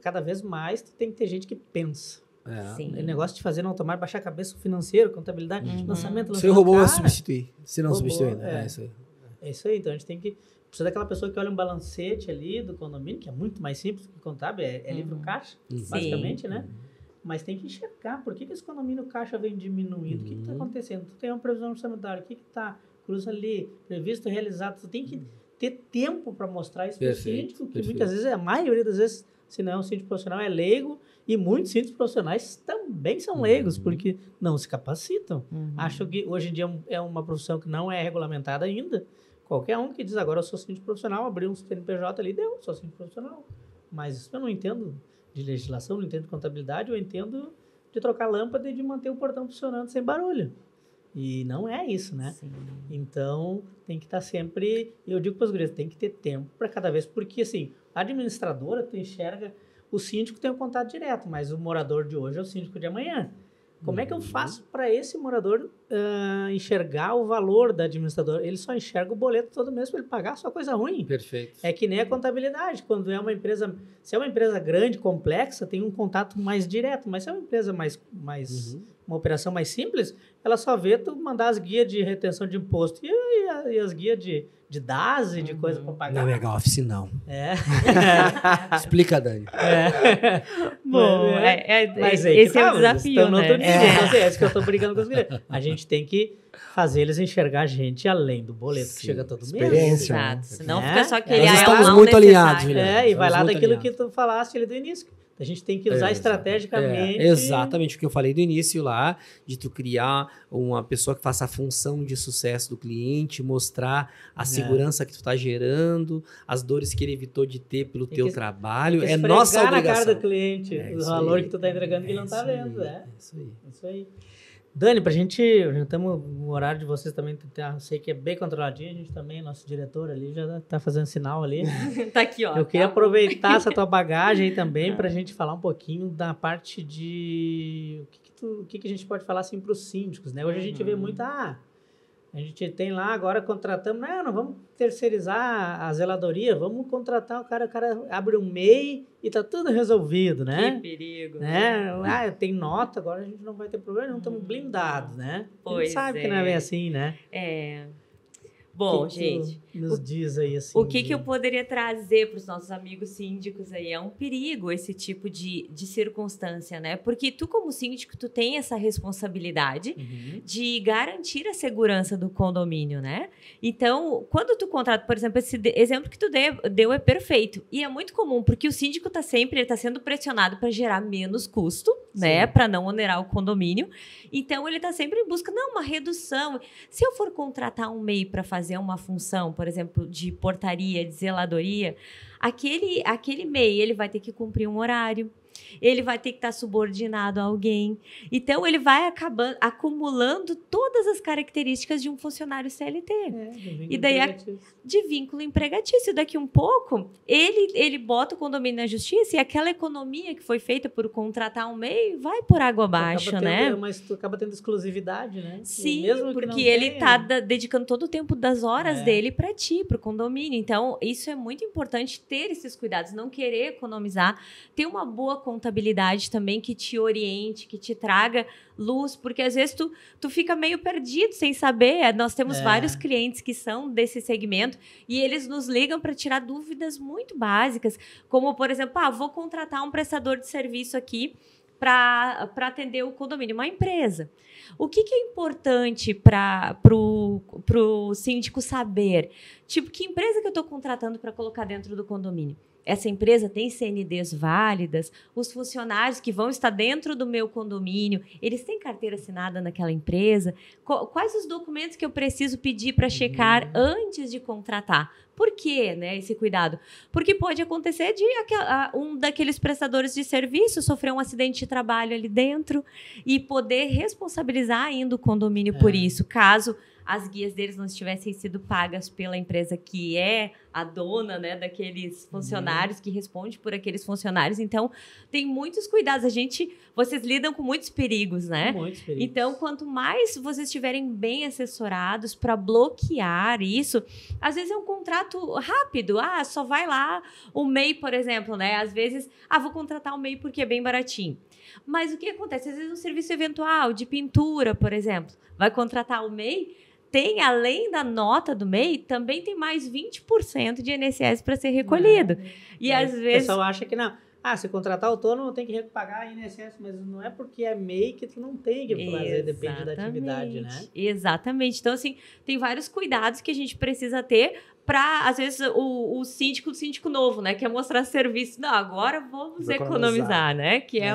cada vez mais tu tem que ter gente que pensa. Sim. O negócio de fazer no automático, baixar a cabeça, financeiro, contabilidade, lançamento. Se o robô vai substituir, se não substituir, né? É isso aí. Então, a gente tem que... Precisa daquela pessoa que olha um balancete ali do condomínio, que é muito mais simples que contábil, é livro caixa, basicamente, né? Mas tem que enxergar por que esse condomínio caixa vem diminuindo, o que está acontecendo? Tu tem uma previsão orçamentária, o que está? Cruza ali, previsto, realizado. Tu tem que ter tempo para mostrar isso para o síndico, que muitas vezes, a maioria das vezes, se não é um síndico profissional, é leigo, e muitos síndicos profissionais também são leigos, porque não se capacitam. Acho que hoje em dia é uma profissão que não é regulamentada ainda. Qualquer um que diz agora eu sou síndico profissional, abrir um CNPJ ali, sou síndico profissional. Mas eu não entendo de legislação, não entendo de contabilidade, eu entendo de trocar lâmpada e de manter o portão funcionando sem barulho. E não é isso, né? Sim. Então, tem que estar sempre... Eu digo para os guris, tem que ter tempo para cada vez, porque assim, a administradora, tu enxerga, o síndico tem um contato direto, mas o morador de hoje é o síndico de amanhã. Como é que eu faço para esse morador enxergar o valor da administradora? Ele só enxerga o boleto todo mês para ele pagar só coisa ruim. Perfeito. É que nem a contabilidade. Quando é uma empresa... Se é uma empresa grande, complexa, tem um contato mais direto. Mas se é uma empresa uma operação mais simples, ela só vê tu mandar as guias de retenção de imposto e as guias de de DAS e de coisa para pagar. Na Mega Office, não. É. Explica, Dani. Bom, Mas aí esse que é o tá, desafio, estão no outro né? nível. Então, assim, é isso que eu tô brincando com os clientes. A gente tem que fazer eles enxergar a gente além do boleto que Sim, chega todo mês. experiência. Exato. Senão É. fica só aquele Nós ah, estamos lá, muito necessário. alinhados, Juliana. É, e vai Estamos lá muito daquilo alinhados. que tu falaste ali do início. A gente tem que usar estrategicamente. Exatamente o que eu falei do início lá, de tu criar uma pessoa que faça a função de sucesso do cliente, mostrar a segurança que tu tá gerando, as dores que ele evitou de ter pelo Tem teu que- trabalho. Tem que É nossa esfregar na obrigação. cara do cliente É o isso valor aí. que tu tá entregando que ele não tá isso aí, vendo. É isso aí. isso aí. Dani, pra gente, já estamos no horário de vocês também, sei que é bem controladinho, a gente também, nosso diretor ali já tá fazendo sinal ali. Tá aqui, ó. Eu queria Tá. aproveitar essa tua bagagem aí também pra gente falar um pouquinho da parte de o que a gente pode falar assim pros síndicos, né? Hoje a gente vê muito, a gente tem lá, agora contratamos, não vamos terceirizar a zeladoria, vamos contratar o cara abre um MEI e tá tudo resolvido, né? Que perigo. Né? Tem nota, agora a gente não vai ter problema, não estamos blindados, né? A Pois gente sabe que não é bem assim, né? É. Bom, O que gente, tu nos diz aí assim. o que eu poderia trazer para os nossos amigos síndicos aí? É um perigo esse tipo de circunstância, né? Porque tu, como síndico, tu tem essa responsabilidade Uhum. de garantir a segurança do condomínio, né? Então, quando tu contrata, por exemplo, esse exemplo que tu deu é perfeito. E é muito comum, porque o síndico está sendo pressionado para gerar menos custo, né? Para não onerar o condomínio. Então, ele está sempre em busca, uma redução. Se eu for contratar um MEI para fazer uma função, por exemplo, de portaria, de zeladoria, aquele MEI, ele vai ter que cumprir um horário. Ele vai ter que estar subordinado a alguém. Então, ele vai acumulando todas as características de um funcionário CLT. E daí, de vínculo empregatício. Daqui um pouco, ele bota o condomínio na justiça e aquela economia que foi feita por contratar um MEI vai por água abaixo, né? Mas tu acaba tendo exclusividade, né? Sim, Mesmo que porque não ele tenha, está dedicando todo o tempo das horas É. dele para ti, para o condomínio. Então, isso é muito importante, ter esses cuidados, não querer economizar, ter uma boa contabilidade também que te oriente, que te traga luz, porque às vezes tu fica meio perdido sem saber. Nós temos vários clientes que são desse segmento e eles nos ligam para tirar dúvidas muito básicas, como, por exemplo, vou contratar um prestador de serviço aqui para atender o condomínio, uma empresa. O que é importante para o síndico saber? Tipo, que empresa que eu estou contratando para colocar dentro do condomínio? Essa empresa tem CNDs válidas? Os funcionários que vão estar dentro do meu condomínio, eles têm carteira assinada naquela empresa? Quais os documentos que eu preciso pedir para checar antes de contratar? Por quê, né, esse cuidado? Porque pode acontecer de um daqueles prestadores de serviço sofrer um acidente de trabalho ali dentro e poder responsabilizar ainda o condomínio por isso, caso as guias deles não tivessem sido pagas pela empresa que é a dona, né, daqueles funcionários, que responde por aqueles funcionários. Então, tem muitos cuidados. Vocês lidam com muitos perigos, né? Muitos perigos. Então, quanto mais vocês estiverem bem assessorados para bloquear isso, às vezes é um contrato rápido. Só vai lá o MEI, por exemplo, né? Às vezes, vou contratar o MEI porque é bem baratinho. Mas o que acontece? Às vezes um serviço eventual de pintura, por exemplo, vai contratar o MEI, tem, além da nota do MEI, também tem mais 20% de INSS para ser recolhido. E às vezes... O pessoal acha que não. Se contratar autônomo tem que pagar INSS, mas não é porque é MEI que tu não tem que fazer, depende da atividade, né? Exatamente. Então, assim, tem vários cuidados que a gente precisa ter para, às vezes, o síndico novo, né? Quer mostrar serviço. Não, agora vamos economizar, né? Que é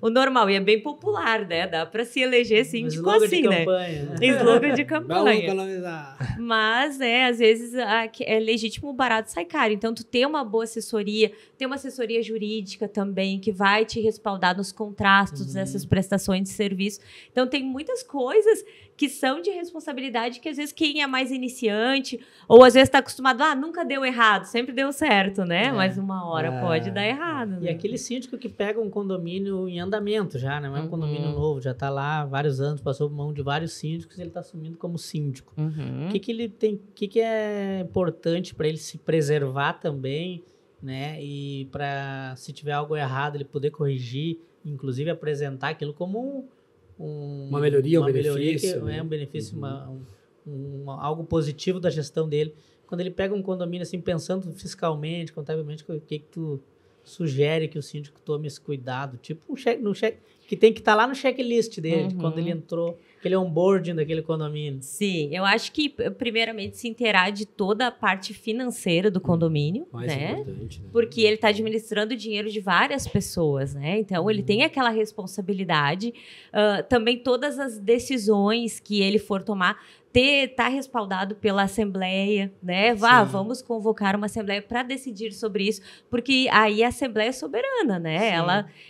o normal. E é bem popular, né? Dá para se eleger síndico assim, né? Slogan de campanha. Vamos economizar. Mas, às vezes, é legítimo, o barato sai caro. Então, tu tem uma boa assessoria, tem uma assessoria jurídica também, que vai te respaldar nos contratos dessas prestações de serviço. Então, tem muitas coisas que são de responsabilidade que, às vezes, quem é mais iniciante, ou às vezes está acostumado, nunca deu errado, sempre deu certo, né? Mas uma hora pode dar errado. E né? aquele síndico que pega um condomínio em andamento já, né? Não é um condomínio novo, já está lá há vários anos, passou por mão de vários síndicos e ele está assumindo como síndico. O que ele tem, o que é importante para ele se preservar também, né? E para, se tiver algo errado, ele poder corrigir, inclusive apresentar aquilo como uma melhoria, um benefício, um benefício, algo positivo da gestão dele. quando ele pega um condomínio, assim, pensando fiscalmente, contabilmente, o que tu sugere que o síndico tome esse cuidado? Tipo, no cheque, que tem que estar lá no checklist dele, quando ele entrou, aquele onboarding daquele condomínio. Sim, eu acho que, primeiramente, se inteirar de toda a parte financeira do condomínio, Mais importante, né? Porque ele está administrando o dinheiro de várias pessoas, né? Então, ele tem aquela responsabilidade. Também todas as decisões que ele for tomar, tá respaldado pela Assembleia, né? Vamos convocar uma Assembleia para decidir sobre isso, porque aí a Assembleia é soberana, né?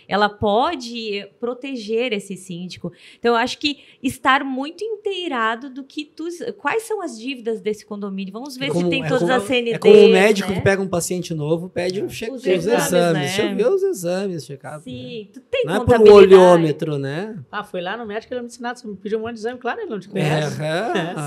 Ela pode proteger esse síndico. Então, eu acho que estar muito inteirado do que quais são as dívidas desse condomínio. Vamos ver se tem todas as CNDs. É como o médico que pega um paciente novo, pede os exames. Né? Deixa eu ver os exames, check-up. Sim, né? tu tem não contabilidade. É por um olhômetro, né? Foi lá no médico, ele me ensinou, você me pediu um monte de exame, claro, ele não te conhece.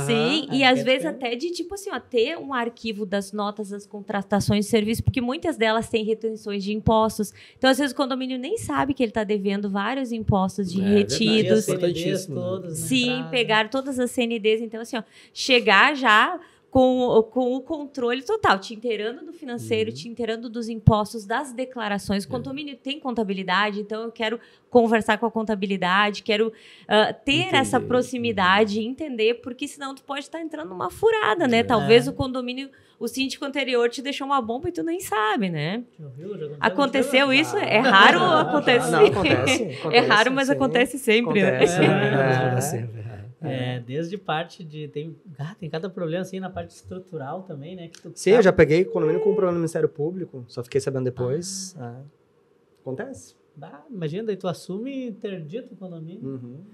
Sim, e às vezes até de, tipo assim, ter um arquivo das notas das contratações de serviço, porque muitas delas têm retenções de impostos. Então, às vezes, o condomínio nem sabe que ele está devendo vários impostos de retidos. Importantíssimo. Todos, sim, pegar todas as CNDs. Então, assim, chegar já com o controle total, te inteirando do financeiro, te inteirando dos impostos, das declarações. O condomínio tem contabilidade, então eu quero conversar com a contabilidade, quero ter essa proximidade, entender, porque senão tu pode estar entrando numa furada, né? Talvez o condomínio, o síndico anterior te deixou uma bomba e tu nem sabe, né? Aconteceu isso? É raro acontecer. Não, acontece. É raro, mas acontece sempre, acontece, desde parte de... Tem cada problema, assim, na parte estrutural também, né? Sim, eu já peguei condomínio com um problema no Ministério Público, só fiquei sabendo depois. Acontece. Imagina, daí tu assume interdito o condomínio.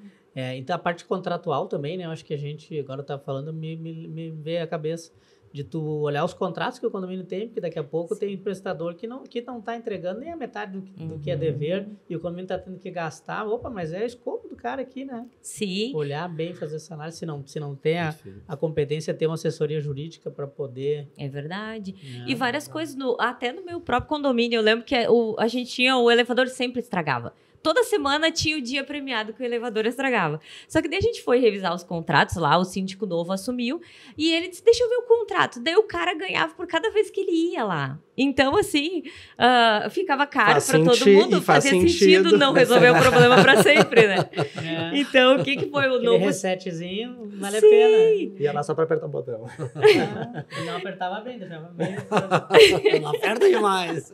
Então, a parte contratual também, né? Eu acho que a gente, agora tá falando, me veio à cabeça de tu olhar os contratos que o condomínio tem, porque daqui a pouco tem prestador que não tá entregando nem a metade do que é dever, e o condomínio tá tendo que gastar. Opa, mas é escopo do cara aqui, né? Sim. Olhar bem, fazer essa análise, se não tem a competência, ter uma assessoria jurídica para poder... É verdade. E várias coisas, até no meu próprio condomínio, eu lembro que a gente tinha, o elevador sempre estragava. Toda semana tinha o dia premiado que o elevador estragava. Só que daí a gente foi revisar os contratos lá, o síndico novo assumiu, e ele disse, deixa eu ver o contrato. Daí o cara ganhava por cada vez que ele ia lá. Então, assim, ficava caro para todo mundo, fazia sentido não resolver o problema para sempre, né? Então, o que foi o novo... resetzinho, vale a pena. Ia lá só para apertar o botão. Não apertava bem, deixava bem. Não aperta demais.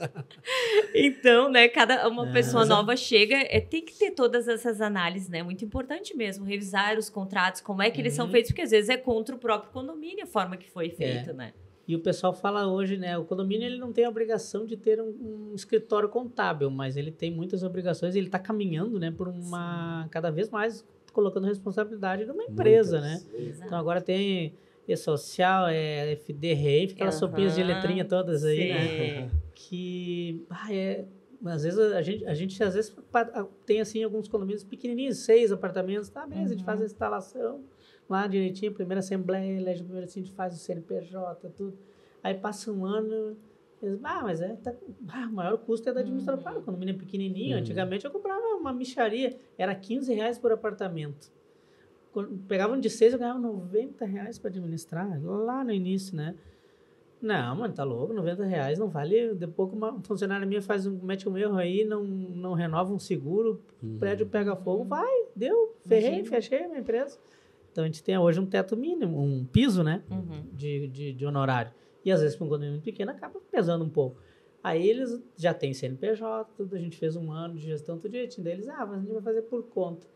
Então, né, uma pessoa nova chega, tem que ter todas essas análises, né? Muito importante mesmo, revisar os contratos, como é que eles são feitos, porque às vezes é contra o próprio condomínio a forma que foi feito, né? E o pessoal fala hoje, né, o condomínio ele não tem a obrigação de ter um escritório contábil, mas ele tem muitas obrigações e ele está caminhando, né, por cada vez mais colocando responsabilidade numa empresa, né? Exato. Então agora tem E-Social, FD, REIF, aquelas sopinhas de letrinha todas aí, né? Que, às vezes a gente às vezes tem assim alguns condomínios pequenininhos, 6 apartamentos, tá beleza, a gente faz a instalação lá direitinho, primeira assembleia, elege o primeiro síndico, faz o CNPJ, tudo. Aí passa um ano, mas o maior custo é da administração. O condomínio é pequenininho, antigamente eu comprava uma mixaria, era R$15 por apartamento. Quando pegavam de 6, eu ganhava R$90 para administrar, lá no início, né? Não, mano, tá louco, R$90 não vale. Depois que uma funcionária minha mete um erro aí, não renova um seguro, o prédio pega fogo, fechei a minha empresa. Então, a gente tem hoje um teto mínimo, um piso, né, de honorário. E, às vezes, para um condomínio pequeno, acaba pesando um pouco. Aí, eles já têm CNPJ, tudo, a gente fez um ano de gestão, tudo direitinho. Daí eles, mas a gente vai fazer por conta.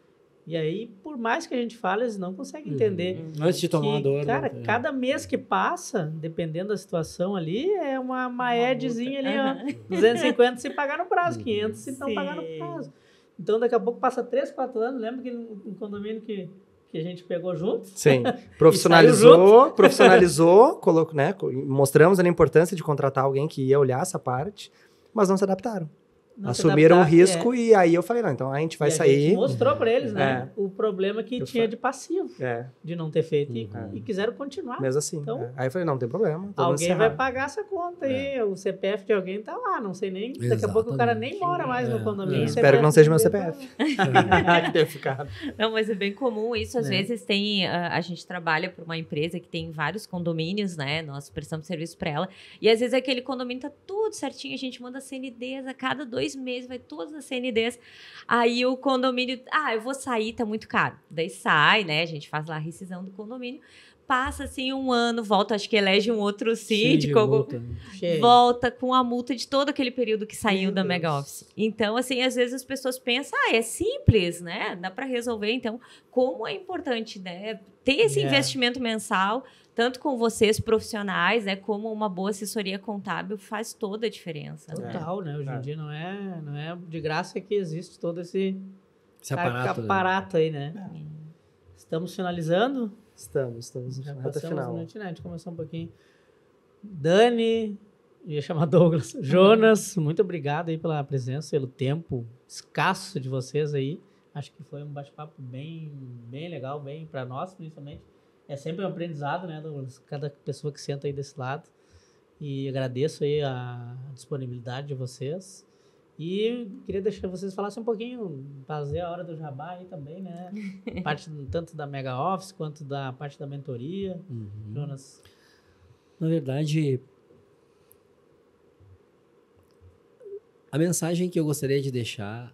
E aí, por mais que a gente fale, eles não conseguem entender. Antes de tomar uma dor. Cara, cada mês que passa, dependendo da situação ali, é uma edzinha ali, ó. 250 se pagar no prazo, 500 se não pagar no prazo. Então, daqui a pouco passa 3, 4 anos. Lembra que um condomínio que a gente pegou junto? Sim, profissionalizou, colocou, né? Mostramos a importância de contratar alguém que ia olhar essa parte, mas não se adaptaram. Não, se assumiram o adaptar, risco e aí eu falei, não, então a gente vai E a sair. gente mostrou para eles, né? O problema que Eu tinha falei. de passivo, É, de não ter feito Uhum. e quiseram continuar. mesmo assim. Então, Aí eu falei, não tem problema. vamos Alguém encerrar. vai pagar essa conta aí, o CPF de alguém tá lá, não sei nem, daqui a pouco o cara nem mora mais no condomínio. o Espero que não seja meu dele CPF. tá- que tenha ficado. Não, mas é bem comum isso. Às Né? vezes tem. A gente trabalha por uma empresa que tem vários condomínios, né? Nós prestamos serviço para ela. E às vezes aquele condomínio tá tudo certinho. A gente manda CNDs a cada 2 meses, vai todas as CNDs. Aí o condomínio. Eu vou sair, tá muito caro. Daí sai, né? A gente faz lá a rescisão do condomínio. Passa assim 1 ano, volta, acho que elege um outro síndico. Cheio. Volta com a multa de todo aquele período que saiu Meu da Deus. Mega Office. Então, assim, às vezes as pessoas pensam, é simples, né? Dá para resolver. Então, como é importante, né? Ter esse investimento mensal, tanto com vocês profissionais, né? Como uma boa assessoria contábil faz toda a diferença. Né? Total, né? Hoje em dia não é de graça que existe todo esse aparato. aparato aí, né? Estamos finalizando. Estamos Já na reta passamos final. no noite, né? A gente começou um pouquinho. Dani, ia chamar Douglas. Jonas, muito obrigado aí pela presença, pelo tempo escasso de vocês aí. Acho que foi um bate-papo bem legal, bem para nós, principalmente. É sempre um aprendizado, né, Douglas? Cada pessoa que senta aí desse lado. E agradeço aí a disponibilidade de vocês. E queria deixar vocês falassem um pouquinho, fazer a hora do jabá aí também, né? Parte tanto da Mega Office quanto da parte da mentoria. Jonas. Na verdade, a mensagem que eu gostaria de deixar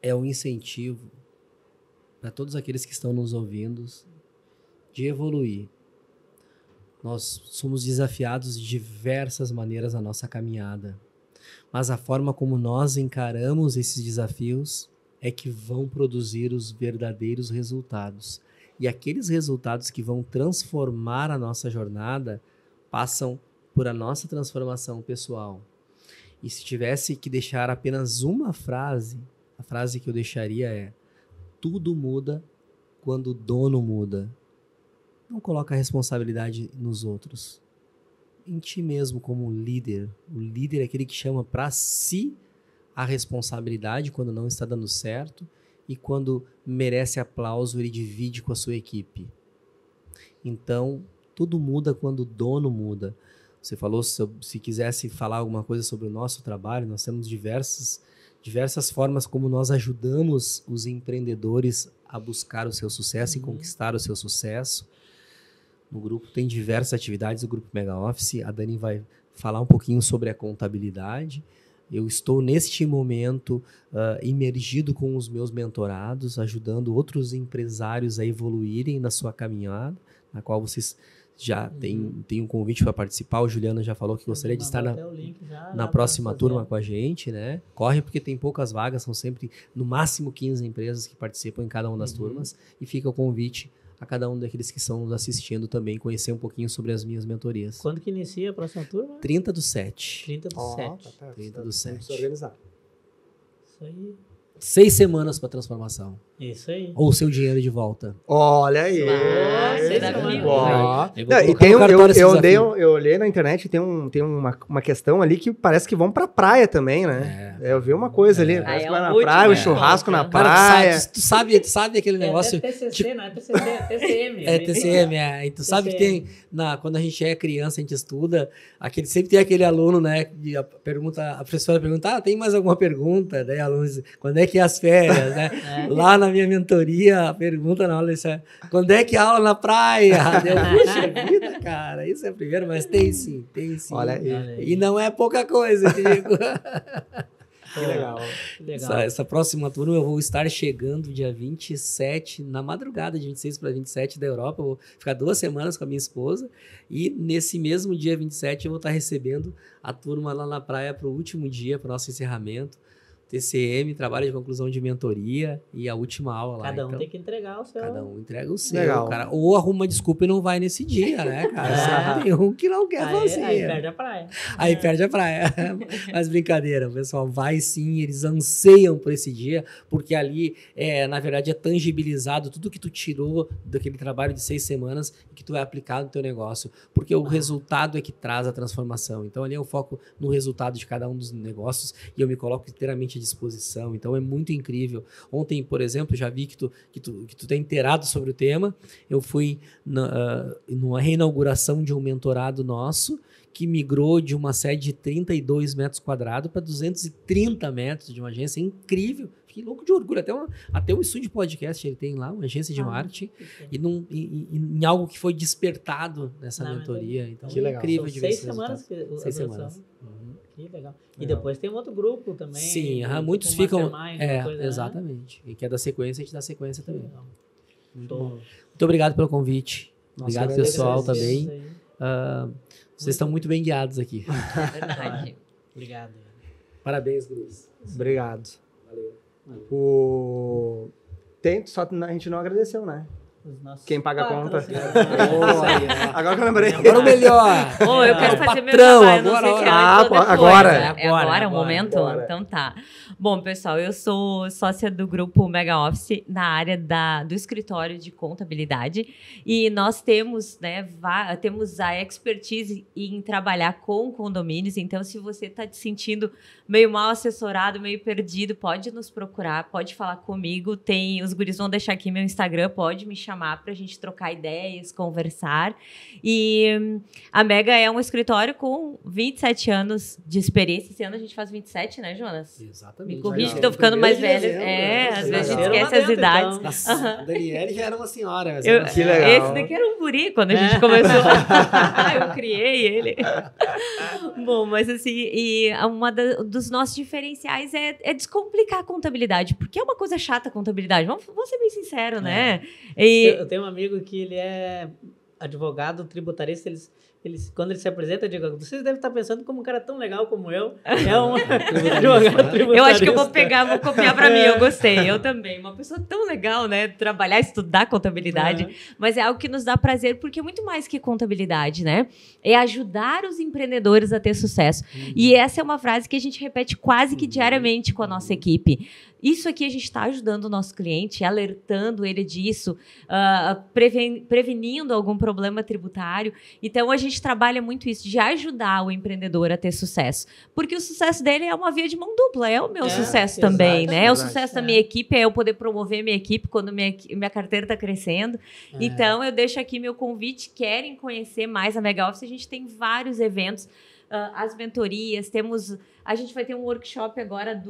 é um incentivo para todos aqueles que estão nos ouvindo de evoluir. Nós somos desafiados de diversas maneiras na nossa caminhada. Mas a forma como nós encaramos esses desafios é que vão produzir os verdadeiros resultados. E aqueles resultados que vão transformar a nossa jornada passam por a nossa transformação pessoal. E se tivesse que deixar apenas uma frase, a frase que eu deixaria é: tudo muda quando o dono muda. Não coloca a responsabilidade nos outros. Em ti mesmo como líder. O líder é aquele que chama para si a responsabilidade quando não está dando certo e quando merece aplauso ele divide com a sua equipe. Então, tudo muda quando o dono muda. Você falou, se quisesse falar alguma coisa sobre o nosso trabalho, nós temos diversas formas como nós ajudamos os empreendedores a buscar o seu sucesso e conquistar o seu sucesso. No grupo tem diversas atividades do Grupo Mega Office. A Dani vai falar um pouquinho sobre a contabilidade. Eu estou, neste momento, imergido com os meus mentorados, ajudando outros empresários a evoluírem na sua caminhada, na qual vocês já têm um convite para participar. O Juliano já falou que gostaria de estar na próxima turma com a gente, né? Corre, porque tem poucas vagas, são sempre, no máximo, 15 empresas que participam em cada uma das turmas. E fica o convite a cada um daqueles que estão nos assistindo também conhecer um pouquinho sobre as minhas mentorias. Quando que inicia a próxima turma? 30/7. 30/7. 30/7. Vamos se organizar. Isso aí. 6 semanas para transformação. Isso aí. Ou o seu dinheiro de volta. Olha aí. Nossa, Esse desafio. é bom. Eu vou Não, e colocar tem, no cartório esse desafio. eu olhei na internet e tem uma questão ali que parece que vão pra praia também, né? Eu vi uma coisa ali, parece que vai na praia, um churrasco na Cara, praia. tu sabe aquele negócio... É TCC, não é TCC, é TCM. É TCM, E tu sabe que tem, quando a gente é criança, a gente estuda, sempre tem aquele aluno, né, a professora pergunta, tem mais alguma pergunta? Daí alunos, quando é que é as férias, né? Lá na minha mentoria, a pergunta na aula é, quando é que é aula na praia? Puxa vida, cara, isso é primeiro, mas tem sim. Olha aí. E não é pouca coisa, te digo. Que legal. Essa próxima turma eu vou estar chegando dia 27, na madrugada de 26 para 27 da Europa. Eu vou ficar 2 semanas com a minha esposa. E nesse mesmo dia 27 eu vou estar recebendo a turma lá na praia para o último dia, para o nosso encerramento. TCM, trabalho de conclusão de mentoria e a última aula lá. Cada um então, tem que entregar o seu. cada um entrega o seu, Legal. cara. Ou arruma desculpa e não vai nesse dia, né, cara? Sempre tem um que não quer fazer. Aí perde a praia. Aí perde a praia. Mas brincadeira, o pessoal vai sim, eles anseiam por esse dia, porque ali, na verdade, é tangibilizado tudo que tu tirou daquele trabalho de 6 semanas e que tu vai aplicar no teu negócio, porque o resultado é que traz a transformação. Então, ali eu foco no resultado de cada um dos negócios e eu me coloco inteiramente à disposição. Então, é muito incrível. Ontem, por exemplo, já vi que tu tá inteirado sobre o tema. Eu fui numa reinauguração de um mentorado nosso, que migrou de uma sede de 32 metros quadrados para 230 metros de uma agência incrível. Fiquei louco de orgulho. Até um estúdio de podcast ele tem lá, uma agência de marketing, em algo que foi despertado nessa mentoria. Então, que é legal. incrível São de ver 6 semanas. 6 semanas. Que legal. E depois tem um outro grupo também. Sim, tipo muitos um ficam... mastermind, uma coisa, né? exatamente. E que é da sequência, a gente dá sequência também. Legal. Muito obrigado pelo convite. Nossa, Obrigado, agradeço pessoal, vocês. também. Vocês estão muito bem guiados aqui. É verdade. Obrigado. Parabéns, Cruz. Obrigado. Valeu. Só a gente não agradeceu, né? Os nossos Quem paga a conta. patrocinadores. Agora que eu lembrei. Agora o melhor. Ô, eu quero o fazer meu patrão, trabalho, não sei se é agora. antes ou depois. Agora. É agora o Agora. momento? Agora. Então tá. Bom, pessoal, eu sou sócia do grupo Mega Office na área do escritório de contabilidade e nós temos, né, temos a expertise em trabalhar com condomínios. Então, se você está te sentindo meio mal assessorado, meio perdido, pode nos procurar, pode falar comigo. Os guris vão deixar aqui meu Instagram, pode me chamar para a gente trocar ideias, conversar. E a Mega é um escritório com 27 anos de experiência. Esse ano a gente faz 27, né, Jonas? Exatamente. Me corrige legal. que estou ficando mais velha. Dezembro, Às vezes a gente legal. esquece as idades. Nossa, a Daniele já era uma senhora. Mas Que legal. Esse daqui era um guri quando a gente começou. Eu criei ele. Bom, mas assim, e dos nossos diferenciais é descomplicar a contabilidade, porque é uma coisa chata a contabilidade. Vamos ser bem sinceros, né? Eu tenho um amigo que ele é advogado tributarista, quando ele se apresenta, eu digo, vocês devem estar pensando como um cara tão legal como eu. É um advogado tributarista. Eu acho que eu vou copiar para mim, eu gostei. Eu também. Uma pessoa tão legal, né? Trabalhar, estudar contabilidade. Mas é algo que nos dá prazer, porque é muito mais que contabilidade, né? É ajudar os empreendedores a ter sucesso. E essa é uma frase que a gente repete quase que diariamente com a nossa equipe. Isso aqui a gente está ajudando o nosso cliente, alertando ele disso, prevenindo algum problema tributário. Então, a gente trabalha muito isso, de ajudar o empreendedor a ter sucesso. Porque o sucesso dele é uma via de mão dupla, é o meu sucesso também, né? É o sucesso da minha equipe, é eu poder promover minha equipe quando minha carteira está crescendo. Então, eu deixo aqui meu convite. Querem conhecer mais a Mega Office? A gente tem vários eventos, as mentorias, a gente vai ter um workshop agora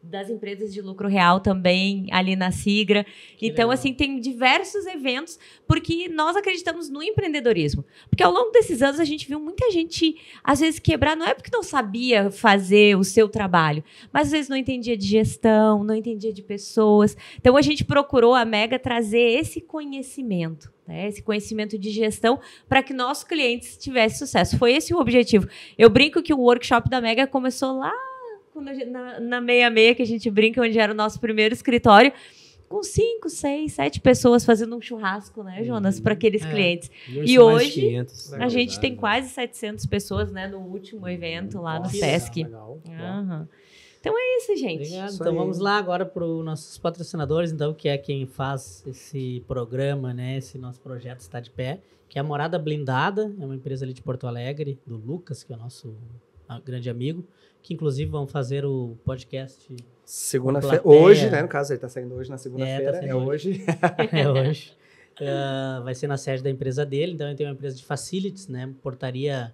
das empresas de lucro real também, ali na Sigra. Então, assim, tem diversos eventos, porque nós acreditamos no empreendedorismo. Porque ao longo desses anos, a gente viu muita gente, às vezes, quebrar, não é porque não sabia fazer o seu trabalho, mas às vezes não entendia de gestão, não entendia de pessoas. Então, a gente procurou, a Mega, trazer esse conhecimento, né? Esse conhecimento de gestão para que nossos clientes tivessem sucesso. Foi esse o objetivo. Eu brinco que o workshop da Mega começou lá na 66, que a gente brinca, onde era o nosso primeiro escritório, com 5, 6, 7 pessoas fazendo um churrasco, né, Jonas, para aqueles clientes. E hoje, 500, a gente tem quase 700 pessoas, né, no último evento lá no Sesc. Legal. Então é isso, gente. Obrigado. Isso Então aí. vamos lá agora para os nossos patrocinadores, então, que é quem faz esse programa, né, esse nosso projeto está de pé, que é a Morada Blindada, é uma empresa ali de Porto Alegre, do Lucas, que é o nosso grande amigo, que inclusive vão fazer o podcast Segunda-feira. plateia. Hoje, né? No caso, ele tá saindo hoje na segunda-feira. tá saindo É hoje. É hoje. Vai ser na sede da empresa dele, então ele tem uma empresa de facilities, né? Portaria,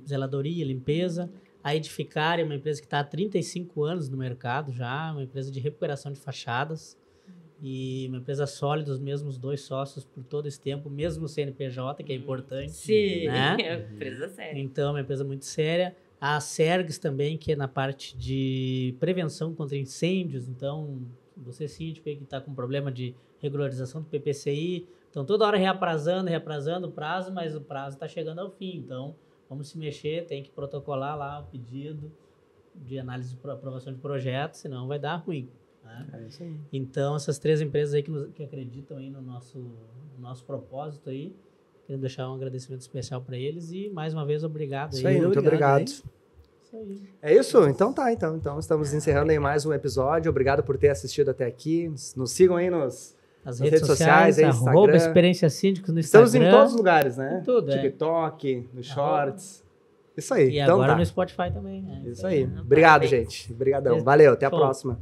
zeladoria, limpeza. A Edificar é uma empresa que está há 35 anos no mercado já, uma empresa de recuperação de fachadas. E uma empresa sólida, os mesmos 2 sócios por todo esse tempo, mesmo o CNPJ, que é importante. Sim, né? é uma empresa séria. Então, é uma empresa muito séria. A Sergs também, que é na parte de prevenção contra incêndios. Então, você síndico aí que está com problema de regularização do PPCI, então toda hora reaprazando o prazo, mas o prazo está chegando ao fim. Então, vamos se mexer, tem que protocolar lá o pedido de análise para aprovação de projetos, senão vai dar ruim. Né? É isso aí. Então, essas 3 empresas aí que acreditam aí no nosso propósito aí, quero deixar um agradecimento especial para eles e, mais uma vez, obrigado. Isso aí, muito obrigado. Isso aí. É isso? Então tá, então estamos encerrando aí mais um episódio. Obrigado por ter assistido até aqui. Nos sigam aí nas redes sociais, aí, Instagram. Experiência Síndicos no Instagram. Estamos em todos os lugares, né? Em tudo, TikTok, no Shorts. Isso aí. E então agora tá. no Spotify também. Isso aí. Obrigado, gente. Obrigadão. Valeu, até a próxima.